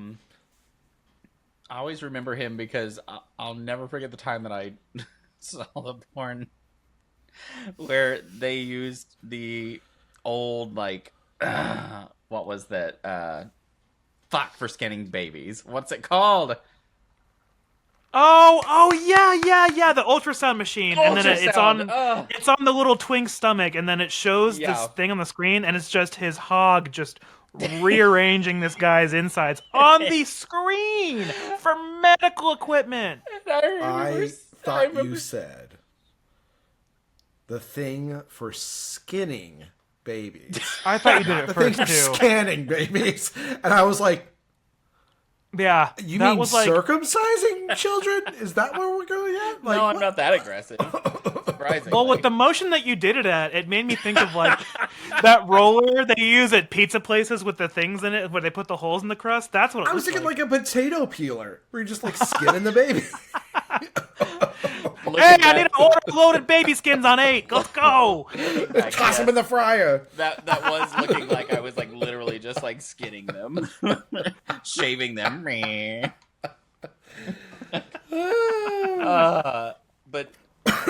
always remember him because I'll never forget the time that I saw the porn where they used the old, like, what was that? Fuck for scanning babies. What's it called? Oh, yeah. The ultrasound machine, and then it's on the little twink stomach, and then it shows this thing on the screen, and it's just his hog just rearranging this guy's insides on the screen for medical equipment. I thought you said the thing for skinning babies. I thought you did it the first thing for too. scanning babies, and I was like, yeah, you that mean was like circumcising children? Is that where we're going at? Like, no, I'm not that aggressive. Surprisingly. Well, with the motion that you did it at, it made me think of like that roller they use at pizza places with the things in it where they put the holes in the crust. That's what it I was thinking like a potato peeler where you're just like skinning the baby. Hey, I need to order loaded baby skins on 8. Let's go. Toss them in the fryer. That was looking like I was like literally just like skinning them, shaving them. But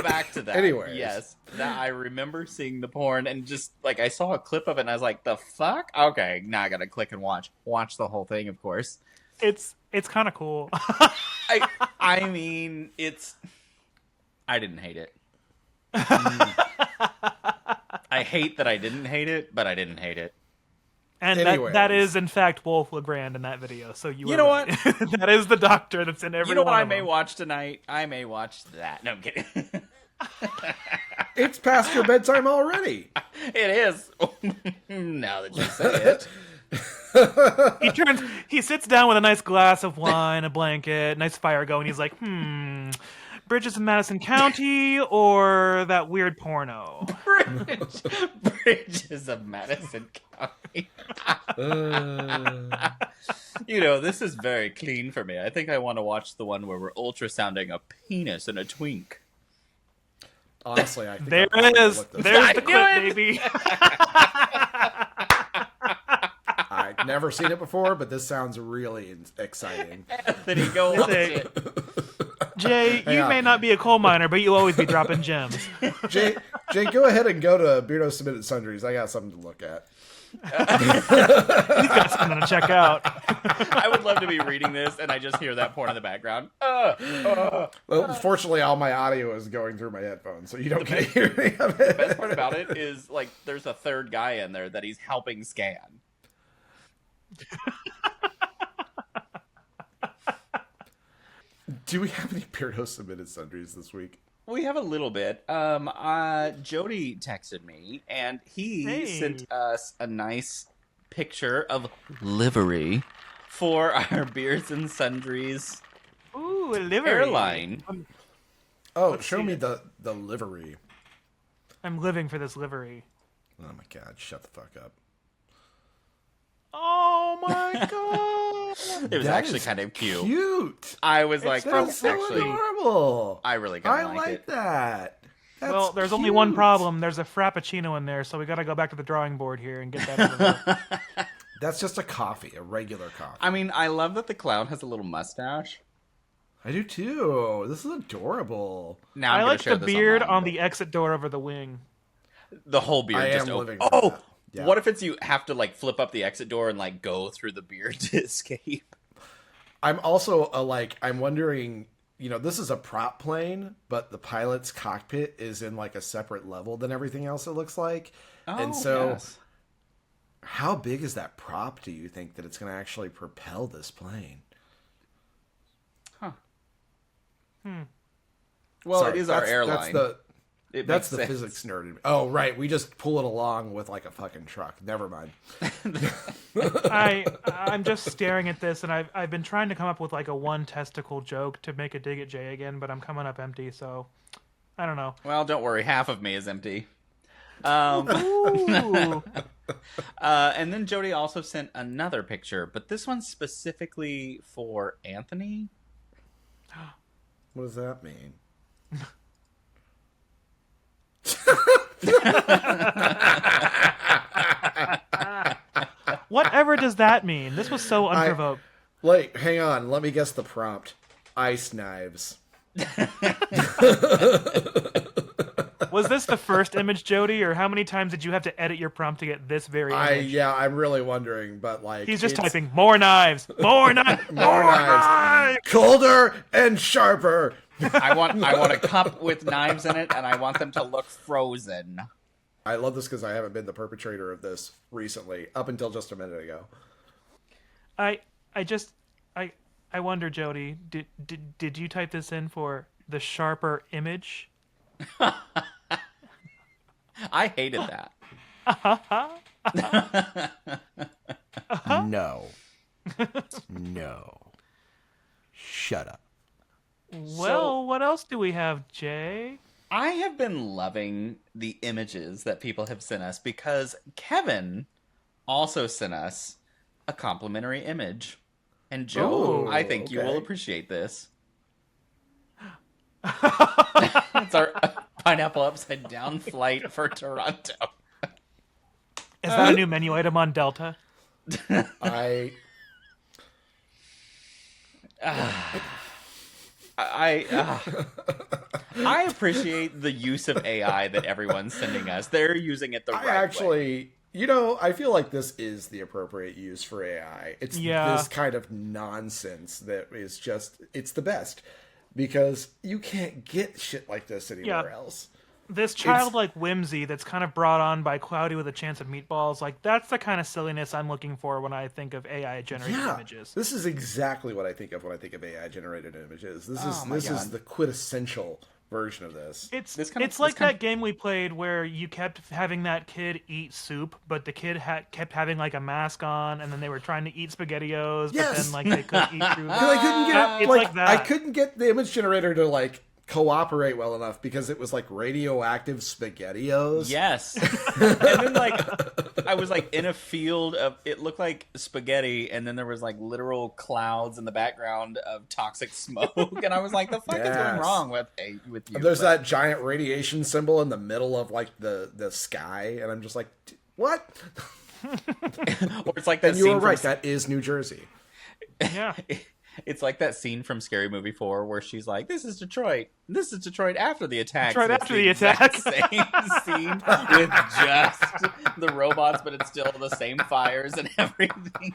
back to that. Anyways. Yes, that I remember seeing the porn and just like I saw a clip of it and I was like, "The fuck?" Okay, now I gotta click and watch the whole thing. Of course, it's kind of cool. I mean, I didn't hate it. I hate that I didn't hate it, but I didn't hate it. And that is, in fact, Wolf LeGrand in that video. So you know right. What? That is the doctor that's in every You know one what I of may them. watch tonight? I may watch that. No, I'm kidding. It's past your bedtime already. It is. Now that you say it. He sits down with a nice glass of wine, a blanket, nice fire going. He's like, Bridges of Madison County or that weird porno? Bridges of Madison County. This is very clean for me. I think I want to watch the one where we're ultrasounding a penis and a twink. Honestly, I think there it is. There's the clip, baby. I've never seen it before, but this sounds really exciting. Anthony, go watch it. Jay, you may not be a coal miner, but you'll always be dropping gems. Jay, go ahead and go to Beardos Submitted Sundries. I got something to look at. He's got something to check out. I would love to be reading this and I just hear that porn in the background. Well, fortunately, all my audio is going through my headphones, so you don't get to hear any of it. The best part about it is, like, there's a third guy in there that he's helping scan. Do we have any Beardos Submitted Sundries this week? We have a little bit. Jody texted me, and he sent us a nice picture of livery for our Beards and Sundries livery airline. Show me the livery. I'm living for this livery. Oh my god, shut the fuck up. Oh my god! It was actually kind of cute. Cute. I was like, that's so actually adorable. I really kind of like it. that. Well, there's only one problem. There's a frappuccino in there, so we got to go back to the drawing board here and get that over with. That's just a coffee, a regular coffee. I mean, I love that the clown has a little mustache. I do too. This is adorable. Now I like the beard on the exit door over the wing. The whole beard I just am open. living for that. Yeah. What if it's you have to like flip up the exit door and like go through the beard to escape? I'm also I'm wondering, this is a prop plane, but the pilot's cockpit is in like a separate level than everything else, it looks like. And so yes. How big is that prop, do you think, that it's going to actually propel this plane? Huh. Well, Sorry, it is our airline. That's the physics nerd in me. Oh, right. We just pull it along with like a fucking truck. Never mind. I'm just staring at this, and I've been trying to come up with like a one testicle joke to make a dig at Jay again, but I'm coming up empty, so I don't know. Well, don't worry. Half of me is empty. Ooh. And then Jody also sent another picture, but this one's specifically for Anthony. What does that mean? Whatever does that mean? This was so unprovoked. Hang on. Let me guess the prompt. Ice knives. Was this the first image, Jody, or how many times did you have to edit your prompt to get this very image? I'm really wondering, but like he's just typing more knives, more knives, more knives, colder and sharper. I want a cup with knives in it, and I want them to look frozen. I love this because I haven't been the perpetrator of this recently, up until just a minute ago. I wonder, Jody, did you type this in for the sharper image? I hated that. No. No. Shut up. Well, what else do we have, Jay? I have been loving the images that people have sent us because Kevin also sent us a complimentary image. And Joe, I think you will appreciate this. It's our pineapple upside down flight for Toronto. Is that a new menu item on Delta? I appreciate the use of AI that everyone's sending us. They're using it the right way. I feel like this is the appropriate use for AI. It's this kind of nonsense that is just, it's the best. Because you can't get shit like this anywhere else. This childlike whimsy that's kind of brought on by Cloudy with a Chance of Meatballs, like that's the kind of silliness I'm looking for when I think of AI-generated images. This is exactly what I think of when I think of AI-generated images. This is the quintessential version of this. It's like that game we played where you kept having that kid eat soup, but the kid kept having like a mask on, and then they were trying to eat SpaghettiOs, but then like they couldn't eat through. I couldn't get it's like that. I couldn't get the image generator to like cooperate well enough because it was like radioactive SpaghettiOs. Yes. And then like I was like in a field of, it looked like spaghetti, and then there was like literal clouds in the background of toxic smoke, and I was like, the fuck is going wrong with you? There's that giant radiation symbol in the middle of like the sky, and I'm just like, what? Or it's like and you were right, that is New Jersey. Yeah. It's like that scene from Scary Movie 4 where she's like, this is Detroit. This is Detroit after the attack. Detroit after the attack. Same scene with just the robots, but it's still the same fires and everything.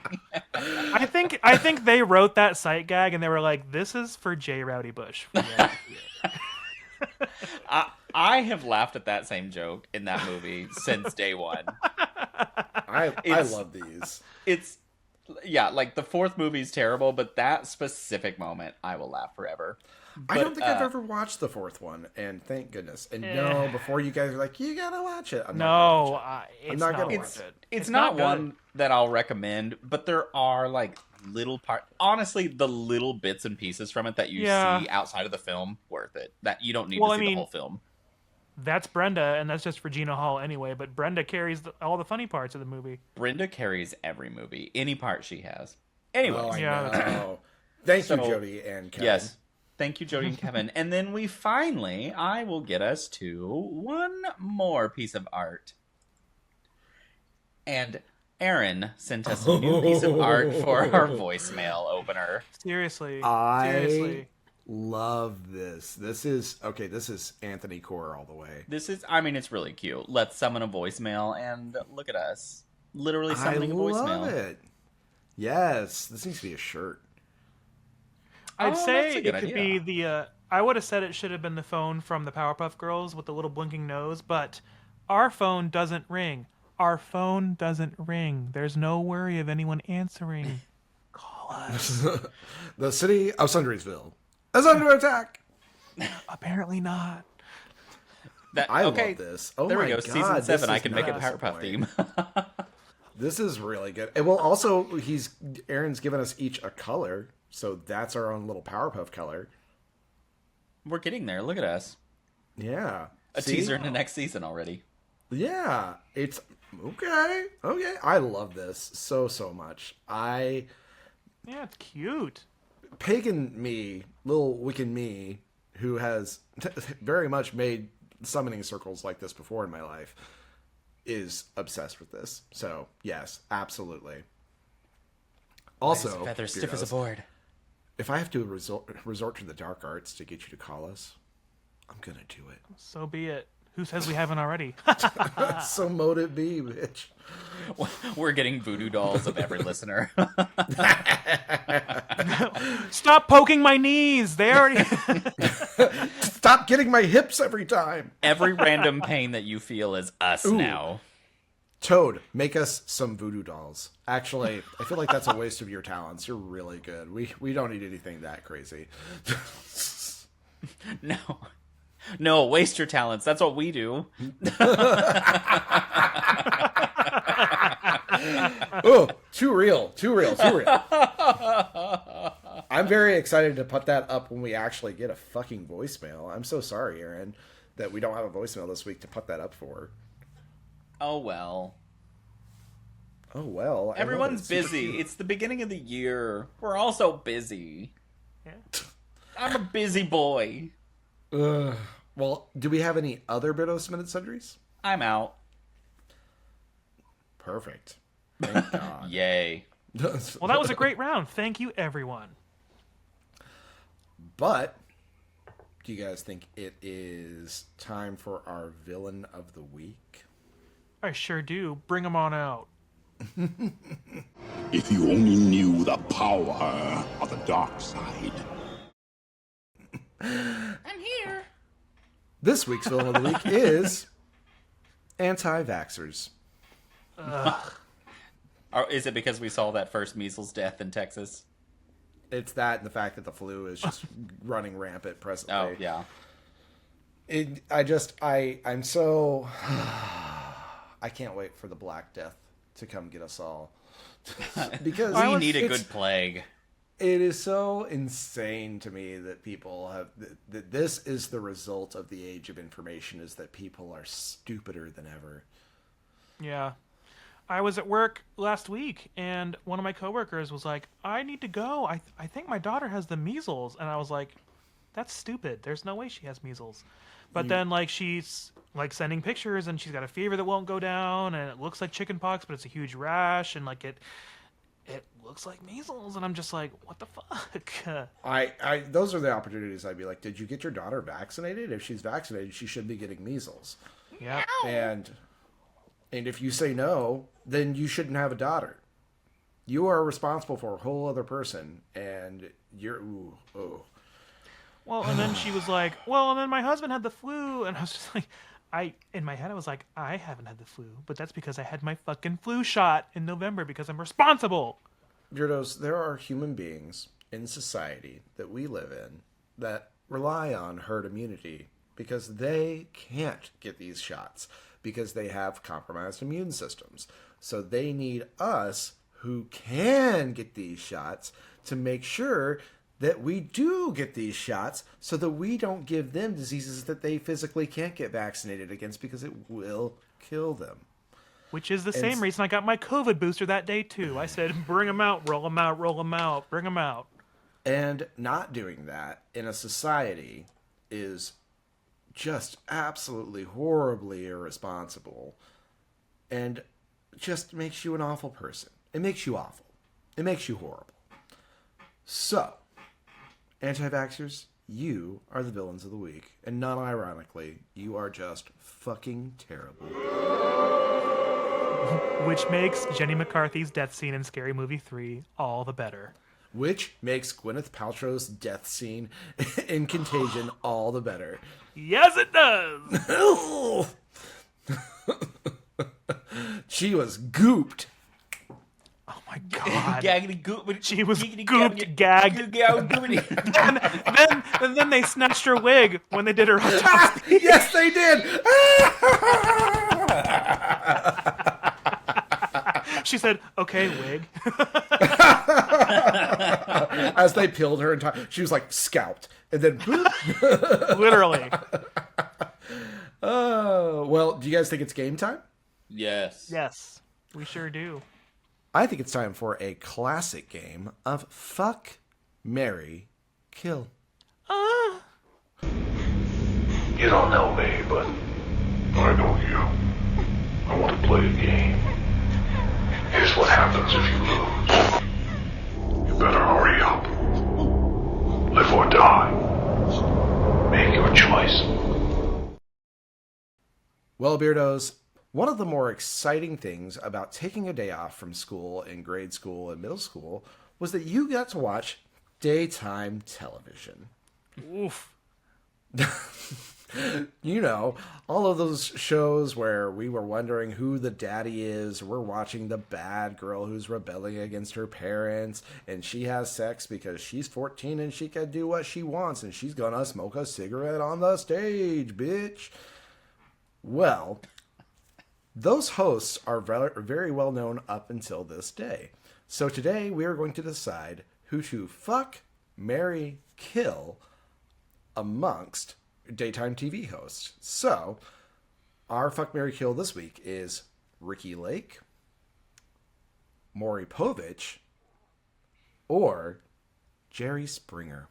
I think they wrote that sight gag and they were like, this is for J. Rowdy Bush. I have laughed at that same joke in that movie since day one. I love these. Yeah, like the fourth movie's terrible, but that specific moment, I will laugh forever. I don't think I've ever watched the fourth one, and thank goodness. And no, before you guys are like, you gotta watch it. I'm not gonna watch it. It's not one that I'll recommend, but there are like little honestly, the little bits and pieces from it that you see outside of the film, worth it. That you don't need to see the whole film. That's Brenda, and that's just Regina Hall anyway, but Brenda carries all the funny parts of the movie. Brenda carries every movie, any part she has. Anyway. Thank you, Jody and Kevin. Yes. Thank you, Jody and Kevin. And then I will get us to one more piece of art. And Aaron sent us a new piece of art for our voicemail opener. Seriously. Love this. This is Anthony Core all the way. It's really cute. Let's summon a voicemail, and look at us. Literally summoning a voicemail. I love it. Yes. This needs to be a shirt. I'd say it could be the... I would have said it should have been the phone from the Powerpuff Girls with the little blinking nose, but our phone doesn't ring. Our phone doesn't ring. There's no worry of anyone answering. Call us. The city of Sundriesville is under attack. Apparently not. I love this. Oh, there we go. God, Season 7. I can make a Powerpuff theme. This is really good. And well, also Aaron's given us each a color, so that's our own little Powerpuff color. We're getting there. Look at us. Yeah. A teaser in the next season already. Yeah. It's okay. Okay. I love this so much. Yeah, it's cute. Pagan me, little Wiccan me, who has very much made summoning circles like this before in my life, is obsessed with this. So, yes, absolutely. Also, feather stiff as a board. If I have to resort to the dark arts to get you to call us, I'm gonna do it. So be it. Who says we haven't already? So mote it be, bitch. We're getting voodoo dolls of every listener. Stop poking my knees. They already. Stop getting my hips every time. Every random pain that you feel is us now. Toad, make us some voodoo dolls. Actually, I feel like that's a waste of your talents. You're really good. We don't need anything that crazy. No, waste your talents. That's what we do. Oh, too real. I'm very excited to put that up when we actually get a fucking voicemail. I'm so sorry, Aaron, that we don't have a voicemail this week to put that up for. Oh, well. Everyone's busy. It's the beginning of the year. We're all so busy. Yeah. I'm a busy boy. Well, do we have any other Beardos Minute Sundries? I'm out. Perfect. Thank God. Yay. Well, that was a great round. Thank you, everyone. But do you guys think it is time for our villain of the week? I sure do. Bring them on out. If you only knew the power of the dark side. I'm here. This week's villain of the week is anti-vaxxers. Is it because we saw that first measles death in Texas? It's that and the fact that the flu is just running rampant presently. Oh, yeah. I'm so... I can't wait for the Black Death to come get us all. Because we need a good plague. It is so insane to me that people have... that this is the result of the age of information, is that people are stupider than ever. Yeah. I was at work last week, and one of my coworkers was like, I need to go. I think my daughter has the measles. And I was like, that's stupid. There's no way she has measles. But then, like, she's, like, sending pictures, and she's got a fever that won't go down, and it looks like chickenpox, but it's a huge rash, and, like, it looks like measles. And I'm just like, what the fuck? Those are the opportunities I'd be like, did you get your daughter vaccinated? If she's vaccinated, she should be getting measles. Yeah. And if you say no, then you shouldn't have a daughter. You are responsible for a whole other person, and you're... Well, and then she was like, well, and then my husband had the flu, and I was just like, in my head, I was like, I haven't had the flu, but that's because I had my fucking flu shot in November because I'm responsible. Beardos, there are human beings in society that we live in that rely on herd immunity because they can't get these shots because they have compromised immune systems. So they need us who can get these shots to make sure that we do get these shots so that we don't give them diseases that they physically can't get vaccinated against because it will kill them. Which is the same reason I got my COVID booster that day, too. I said, bring them out, roll them out, roll them out, bring them out. And not doing that in a society is just absolutely horribly irresponsible and just makes you an awful person. It makes you awful. It makes you horrible. So, anti-vaxxers, you are the villains of the week. And non-ironically, you are just fucking terrible. Which makes Jenny McCarthy's death scene in Scary Movie 3 all the better. Which makes Gwyneth Paltrow's death scene in Contagion all the better. Yes, it does! She was gooped. Oh my god. Gaggedy goop. She was gooped, gagged. And then they snatched her wig when they did her autopsy. Yes, they did! She said, okay, wig. As they peeled her entire... She was like scalped. And then... Literally. Oh, well, do you guys think it's game time? Yes. Yes, we sure do. I think it's time for a classic game of Fuck, Marry, Kill. You don't know me, but I know you. I want to play a game. Here's what happens if you lose. You better hurry up. Live or die. Make your choice. Well, Beardos, one of the more exciting things about taking a day off from school in grade school and middle school was that you got to watch daytime television. Oof. You know, all of those shows where we were wondering who the daddy is. We're watching the bad girl who's rebelling against her parents, and she has sex because she's 14 and she can do what she wants, and she's gonna smoke a cigarette on the stage, bitch. Well, those hosts are very well known up until this day. So today we are going to decide who to fuck, marry, kill amongst daytime TV hosts. So, our fuck, marry, kill this week is Ricky Lake, Maury Povich, or Jerry Springer.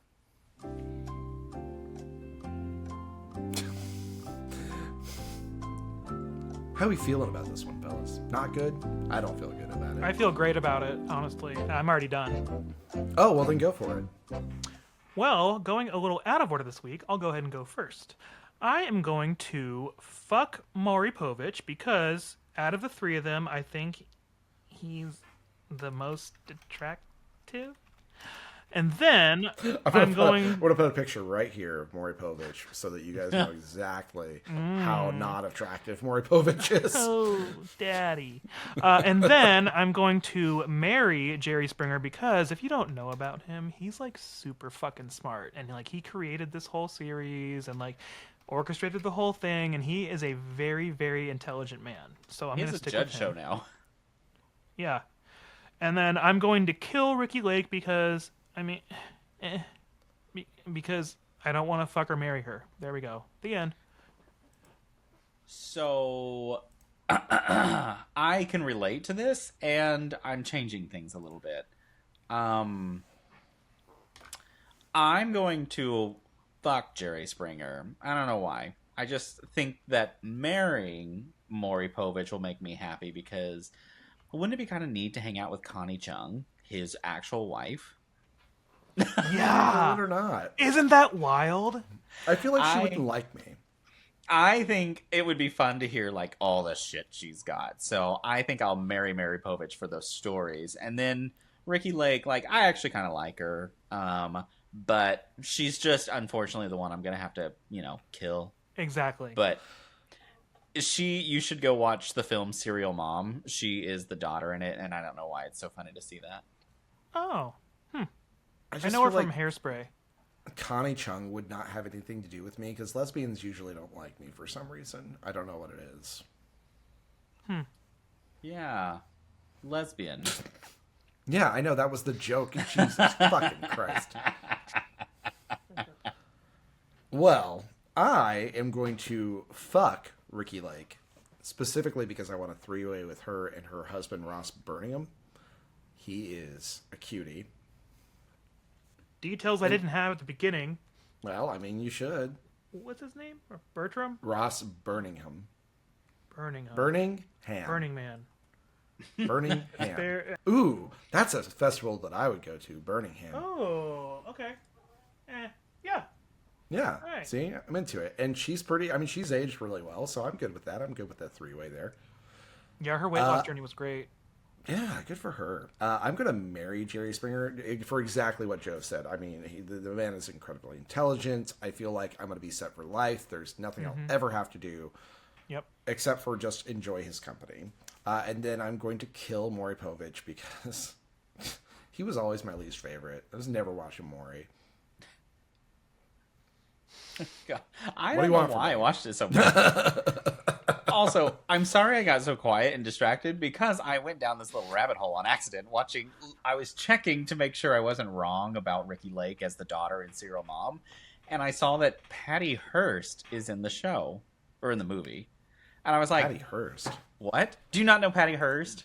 How are we feeling about this one, fellas? Not good? I don't feel good about it. I feel great about it, honestly. I'm already done. Oh, well then go for it. Well, going a little out of order this week, I'll go ahead and go first. I am going to fuck Maury Povich because out of the three of them, I think he's the most attractive. And then I'm going to put a picture right here of Maury Povich so that you guys know exactly how not attractive Maury Povich is. Oh, daddy. And then I'm going to marry Jerry Springer because if you don't know about him, he's like super fucking smart. And like he created this whole series and like orchestrated the whole thing. And he is a very, very intelligent man. So I'm going to stick with him. He has a judge show now. Yeah. And then I'm going to kill Ricky Lake because... because I don't want to fuck or marry her. There we go. The end. So, I can relate to this, and I'm changing things a little bit. I'm going to fuck Jerry Springer. I don't know why. I just think that marrying Maury Povich will make me happy because wouldn't it be kind of neat to hang out with Connie Chung, his actual wife? Yeah. Believe it or not. Isn't that wild? I feel like she wouldn't like me. I think it would be fun to hear like all the shit she's got. So I think I'll marry Maury Povich for those stories. And then Ricky Lake, like I actually kind of like her. But she's just unfortunately the one I'm going to have to, kill. Exactly. But you should go watch the film Serial Mom. She is the daughter in it. And I don't know why it's so funny to see that. Oh, I know her from Hairspray. Connie Chung would not have anything to do with me because lesbians usually don't like me for some reason. I don't know what it is. Yeah. Lesbian. Yeah, I know. That was the joke. Jesus fucking Christ. Well, I am going to fuck Ricky Lake. Specifically because I want a three-way with her and her husband, Ross Birmingham. He is a cutie. Details I didn't have at the beginning. Well, I mean, you should. What's his name? Bertram? Ross Birmingham. Birmingham. Burning Man. Birmingham. Ooh, that's a festival that I would go to, Birmingham. Oh, okay. Yeah. Yeah, right. See, I'm into it. And she's pretty, she's aged really well, so I'm good with that. I'm good with that three-way there. Yeah, her weight loss journey was great. Yeah, good for her. I'm going to marry Jerry Springer for exactly what Joe said. I mean, the man is incredibly intelligent. I feel like I'm going to be set for life. There's nothing I'll ever have to do except for just enjoy his company. And then I'm going to kill Maury Povich because he was always my least favorite. I was never watching Maury. God, I don't know why I watched it so much. Also, I'm sorry I got so quiet and distracted because I went down this little rabbit hole on accident watching. I was checking to make sure I wasn't wrong about Ricky Lake as the daughter in Serial Mom, and I saw that Patty Hearst is in the show or in the movie, and I was like, Patty Hearst. What? Do you not know Patty Hearst?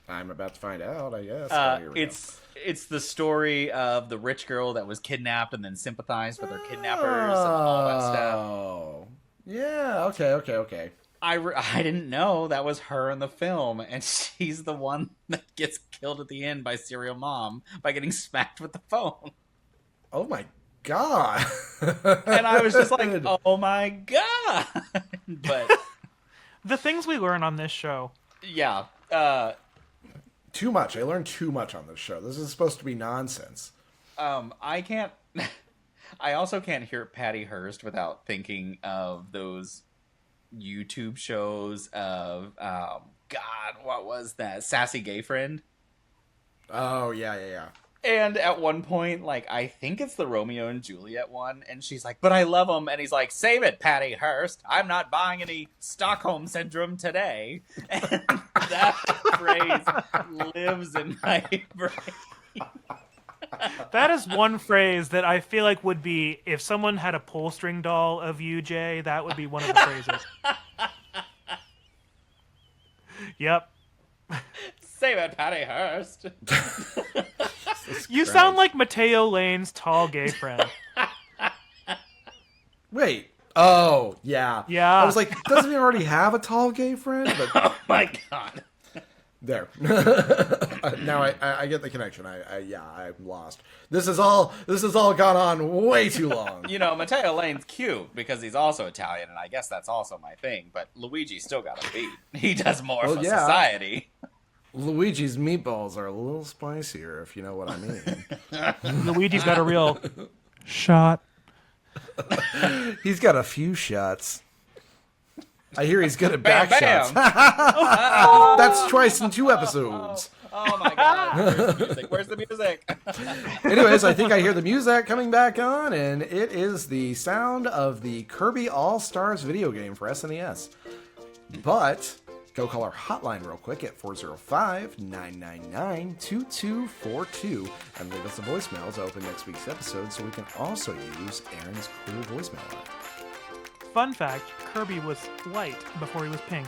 I'm about to find out, I guess. It's the story of the rich girl that was kidnapped and then sympathized with her kidnappers and all that stuff. Oh, yeah. Okay. I didn't know that was her in the film, and she's the one that gets killed at the end by Serial Mom by getting smacked with the phone. Oh my god! And I was just like, oh my god! But The things we learn on this show. Yeah. Too much. I learned too much on this show. This is supposed to be nonsense. I can't... I also can't hear Patty Hearst without thinking of those YouTube shows of... God, what was that? Sassy Gay Friend? Oh, yeah. And at one point, like, I think it's the Romeo and Juliet one, and she's like, but I love him, and he's like, save it, Patty Hearst. I'm not buying any Stockholm Syndrome today. And that phrase lives in my brain. That is one phrase that I feel like would be, if someone had a pull string doll of you, Jay, that would be one of the phrases. Yep. Save it, Patty Hearst. You sound like Mateo Lane's tall gay friend. Wait. Oh, yeah. Yeah. I was like, doesn't he already have a tall gay friend? But Oh my god. there. Now I get the connection. I'm lost. This has all gone on way too long. You know, Mateo Lane's cute because he's also Italian, and I guess that's also my thing, but Luigi still got a beat. He does more for society. Luigi's meatballs are a little spicier, if you know what I mean. Luigi's got a real shot. He's got a few shots. I hear he's good at back bam. shots. That's twice in 2 episodes. Oh my god. Where's the music? Anyways, I think I hear the music coming back on, and it is the sound of the Kirby All-Stars video game for SNES. But go call our hotline real quick at 405-999-2242 and leave us a voicemail to open next week's episode so we can also use Aaron's cool voicemail on it. Fun fact, Kirby was white before he was pink.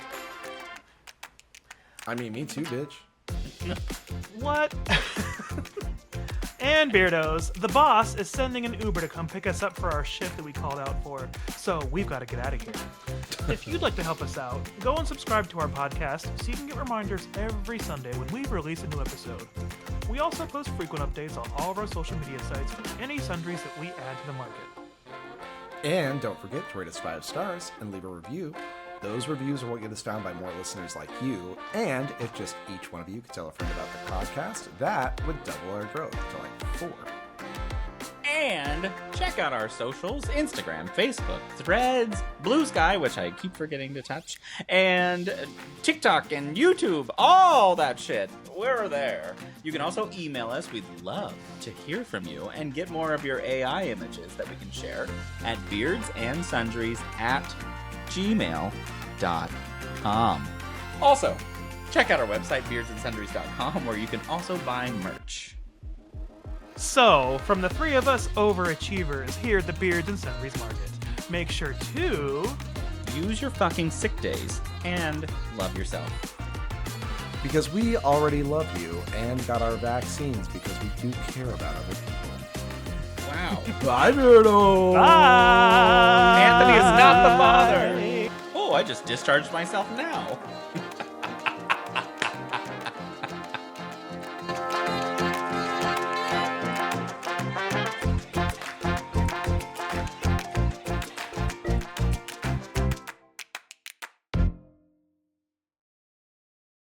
I mean, me too, bitch. What? And Beardos, the boss is sending an Uber to come pick us up for our shift that we called out for, so we've got to get out of here. If you'd like to help us out, go and subscribe to our podcast so you can get reminders every Sunday when we release a new episode. We also post frequent updates on all of our social media sites for any sundries that we add to the market. And don't forget to rate us 5 stars and leave a review. Those reviews are what get us found by more listeners like you, and if just each one of you could tell a friend about the podcast, that would double our growth to like 4. And check out our socials, Instagram, Facebook, Threads, Blue Sky, which I keep forgetting to touch, and TikTok and YouTube, all that shit. We're there. You can also email us. We'd love to hear from you and get more of your AI images that we can share at beardsandsundries@gmail.com. Also, check out our website, beardsandsundries.com, where you can also buy merch. So, from the 3 of us overachievers here at the Beards and Sundries Market, make sure to use your fucking sick days and love yourself. Because we already love you and got our vaccines because we do care about other people. Wow. Bye, Beardo! Bye! Anthony is not the father! Oh, I just discharged myself now.